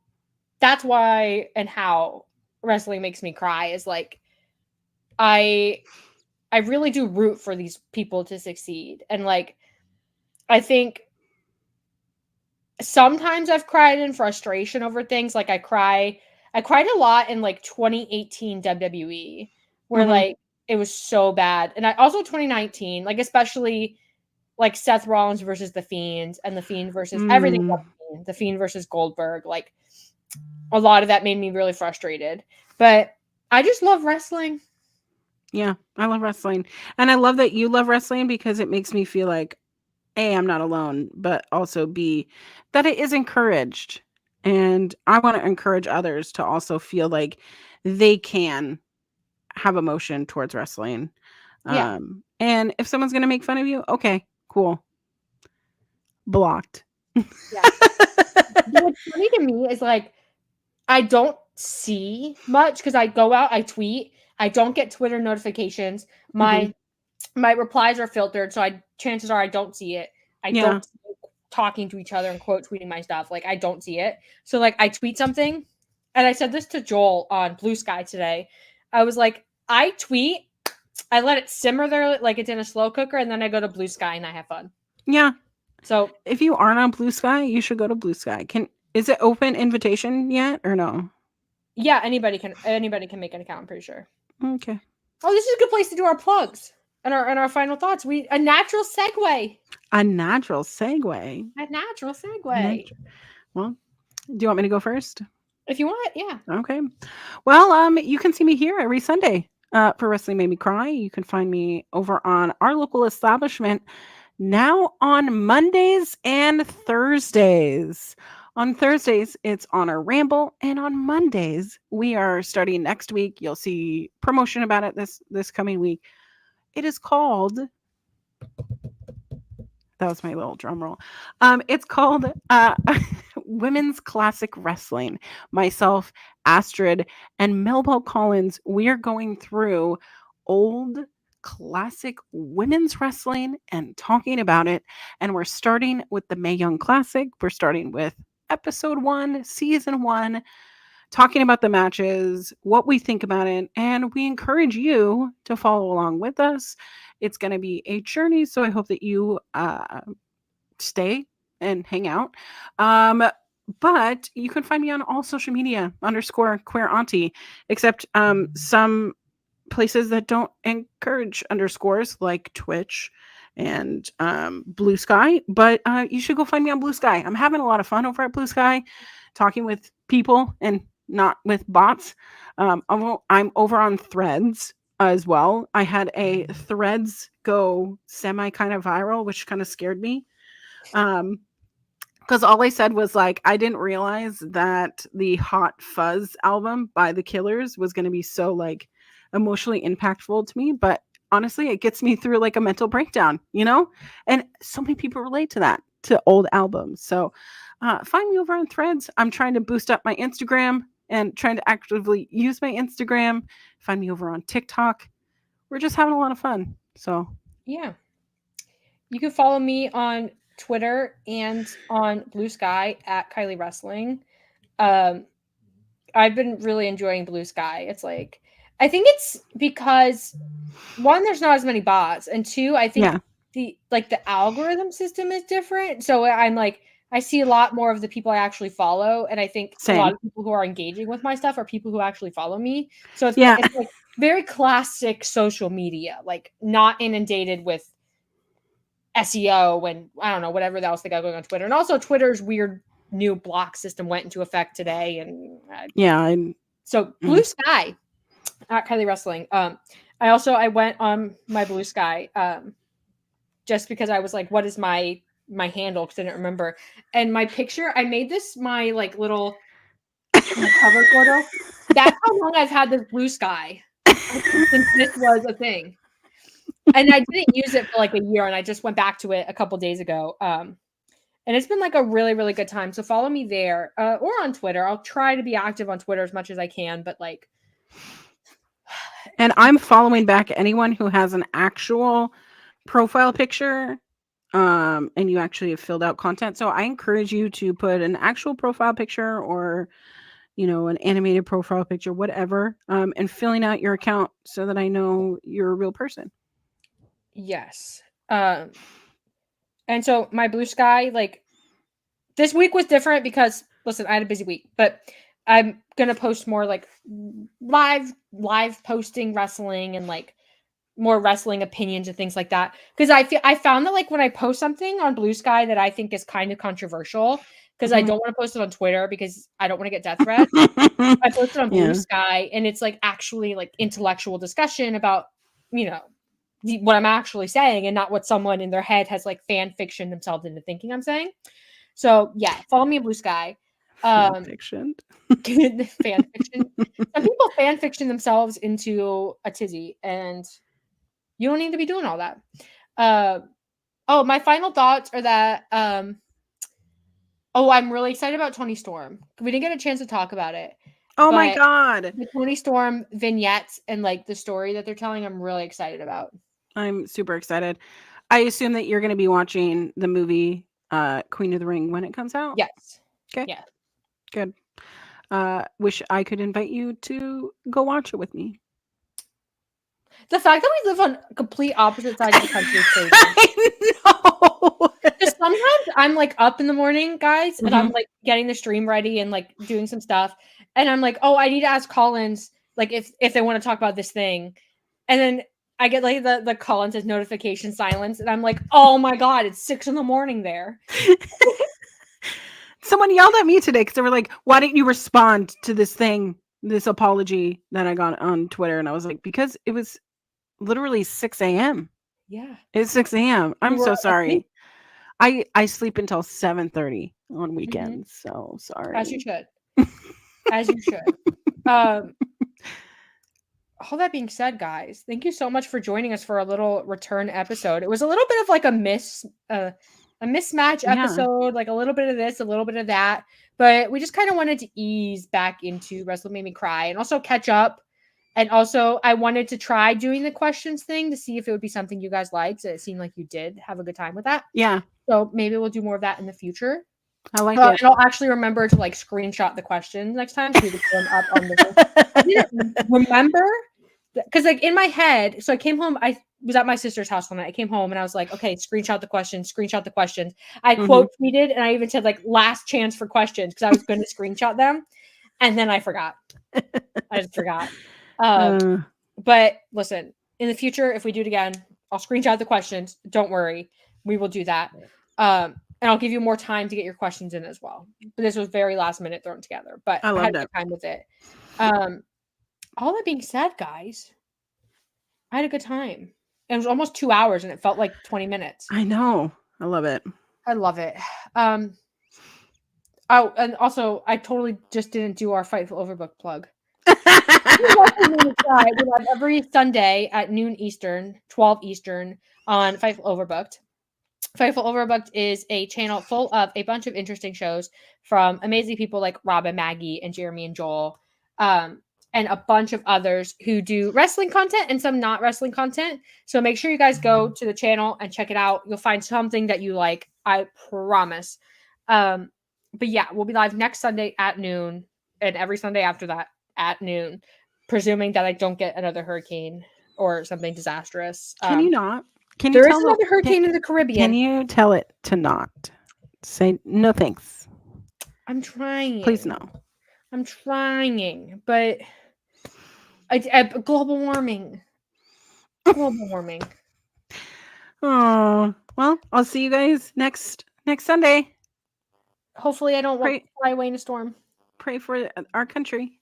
that's why and how wrestling makes me cry, is like, I really do root for these people to succeed. And like, I think sometimes I've cried in frustration over things. Like, I cried a lot in like 2018 WWE, where like it was so bad. And I also 2019, like, especially like Seth Rollins versus The Fiend, and The Fiend versus everything. The Fiend versus Goldberg. Like, a lot of that made me really frustrated. But I just love wrestling. Yeah, I love wrestling. And I love that you love wrestling, because it makes me feel like, A, I'm not alone, but also B, that it is encouraged. And I want to encourage others to also feel like they can have emotion towards wrestling. Yeah. And if someone's going to make fun of you, okay, cool. Blocked. Yeah. What's funny to me is like, I don't see much because I go out, I tweet, I don't get Twitter notifications. My replies are filtered, so chances are I don't see it. I don't see talking to each other and quote tweeting my stuff. Like, I don't see it. So like, I tweet something, and I said this to Joel on Blue Sky today. I was like, I tweet, I let it simmer there like it's in a slow cooker, and then I go to Blue Sky and I have fun. Yeah. So if you aren't on Blue Sky, you should go to Blue Sky. Is it open invitation yet or no? Yeah, anybody can make an account, I'm pretty sure. Okay. Oh, this is a good place to do our plugs and our final thoughts. A natural segue. A natural segue. Well, do you want me to go first? If you want, yeah. Okay. Well, you can see me here every Sunday for Wrestling Made Me Cry. You can find me over on our local establishment now on Mondays and Thursdays. On Thursdays, it's Honor Ramble, and on Mondays, we are starting next week. You'll see promotion about it this coming week. It is called... That was my little drum roll. It's called Women's Classic Wrestling. Myself, Astrid, and Melbo Collins, we are going through old classic women's wrestling and talking about it. And we're starting with the Mae Young Classic. We're starting with episode 1, season 1, talking about the matches, what we think about it, and we encourage you to follow along with us. It's going to be a journey, so I hope that you stay and hang out. But you can find me on all social media _queer auntie, except some places that don't encourage underscores, like Twitch and Blue Sky. But you should go find me on Blue Sky. I'm having a lot of fun over at Blue Sky, talking with people and not with bots. I'm over on Threads as well. I had a Threads go semi kind of viral, which kind of scared me. Because all I said was like, I didn't realize that the Hot Fuzz album by The Killers was going to be so like emotionally impactful to me. But honestly, it gets me through like a mental breakdown, you know? And so many people relate to that, to old albums. So find me over on Threads. I'm trying to boost up my Instagram and trying to actively use my Instagram. Find me over on TikTok. We're just having a lot of fun. So Yeah. You can follow me on Twitter and on Blue Sky at Kiley Wrestling. I've been really enjoying Blue Sky. It's like, I think it's because one, there's not as many bots, and two, I think the algorithm system is different. So I'm like, I see a lot more of the people I actually follow, and I think a lot of people who are engaging with my stuff are people who actually follow me. So it's like very classic social media, like not inundated with SEO and I don't know, whatever else they got going on Twitter. And also Twitter's weird new block system went into effect today. And so Blue Sky at Kiley Wrestling. I went on my Blue Sky just because I was like, what is my handle? Because I didn't remember. And my picture, I made this my like little cover photo. That's how long I've had this Blue Sky since this was a thing. And I didn't use it for like a year, and I just went back to it a couple days ago. And it's been like a really, really good time. So follow me there or on Twitter. I'll try to be active on Twitter as much as I can, but like. And I'm following back anyone who has an actual profile picture, and you actually have filled out content. So I encourage you to put an actual profile picture or, an animated profile picture, whatever, and filling out your account so that I know you're a real person. Yes. And so my Blue Sky, like this week was different because listen, I had a busy week, but I'm going to post more like live posting wrestling and like more wrestling opinions and things like that. Cause I found that like when I post something on Blue Sky that I think is kind of controversial, because I don't want to post it on Twitter because I don't want to get death threats. I post it on Blue Sky and it's like actually like intellectual discussion about, what I'm actually saying and not what someone in their head has like fan fiction themselves into thinking I'm saying. So yeah, follow me on Blue Sky. Fan fiction. Fan fiction. Some people fan fiction themselves into a tizzy, and you don't need to be doing all that. My final thoughts are that I'm really excited about Toni Storm. We didn't get a chance to talk about it. Oh my god. The Toni Storm vignettes and like the story that they're telling, I'm really excited about. I'm super excited. I assume that you're going to be watching the movie Queen of the Ring when it comes out? Yes. Okay. Yeah. Good. Wish I could invite you to go watch it with me. The fact that we live on complete opposite sides of the country is crazy. I know. Because sometimes I'm like up in the morning, guys, and I'm like getting the stream ready and like doing some stuff. And I'm like, oh, I need to ask Collins like if they want to talk about this thing. And then I get like the Collins says notification silence, and I'm like, oh my god, it's 6 a.m. there. Someone yelled at me today because they were like, why didn't you respond to this thing, this apology that I got on Twitter? And I was like, because it was literally 6 a.m. Yeah. It's 6 a.m. I'm so sorry. I sleep until 7:30 on weekends. So sorry. As you should. As you should. All that being said, guys, thank you so much for joining us for a little return episode. It was a little bit of like a mismatch episode, like a little bit of this, a little bit of that, but we just kind of wanted to ease back into Wrestle Made Me Cry and also catch up. And also I wanted to try doing the questions thing to see if it would be something you guys liked. It seemed like you did have a good time with that. Yeah. So maybe we'll do more of that in the future. I like it. And I'll actually remember to like screenshot the questions next time so we can put them up on the I didn't remember because like in my head, so I came home, I was at my sister's house one night. I came home and I was like, okay, screenshot the questions. I quote tweeted and I even said like last chance for questions because I was going to screenshot them. And then I forgot. I just forgot. But listen, in the future, if we do it again, I'll screenshot the questions. Don't worry. We will do that. And I'll give you more time to get your questions in as well. But this was very last minute thrown together. But I had a good time with it. All that being said, guys, I had a good time. It was almost 2 hours and it felt like 20 minutes. I know. I love it. I love it. Oh, and also I totally just didn't do our Fightful Overbooked plug. We have every Sunday at noon Eastern, 12 Eastern on Fightful Overbooked. Fightful Overbooked is a channel full of a bunch of interesting shows from amazing people like Rob and Maggie and Jeremy and Joel. and a bunch of others who do wrestling content and some not wrestling content. So make sure you guys go to the channel and check it out. You'll find something that you like. I promise. But yeah, we'll be live next Sunday at noon and every Sunday after that at noon, presuming that I don't get another hurricane or something disastrous. Can you not? Can there you is another hurricane in the Caribbean. Can you tell it to not? Say no thanks. I'm trying. Please no. I'm trying, but global warming. Global warming. Oh, well, I'll see you guys next Sunday. Hopefully I don't fly away in a storm. Pray for our country.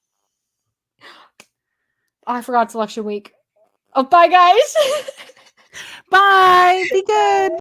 Oh, I forgot it's election week. Oh, bye guys. Bye. Be good.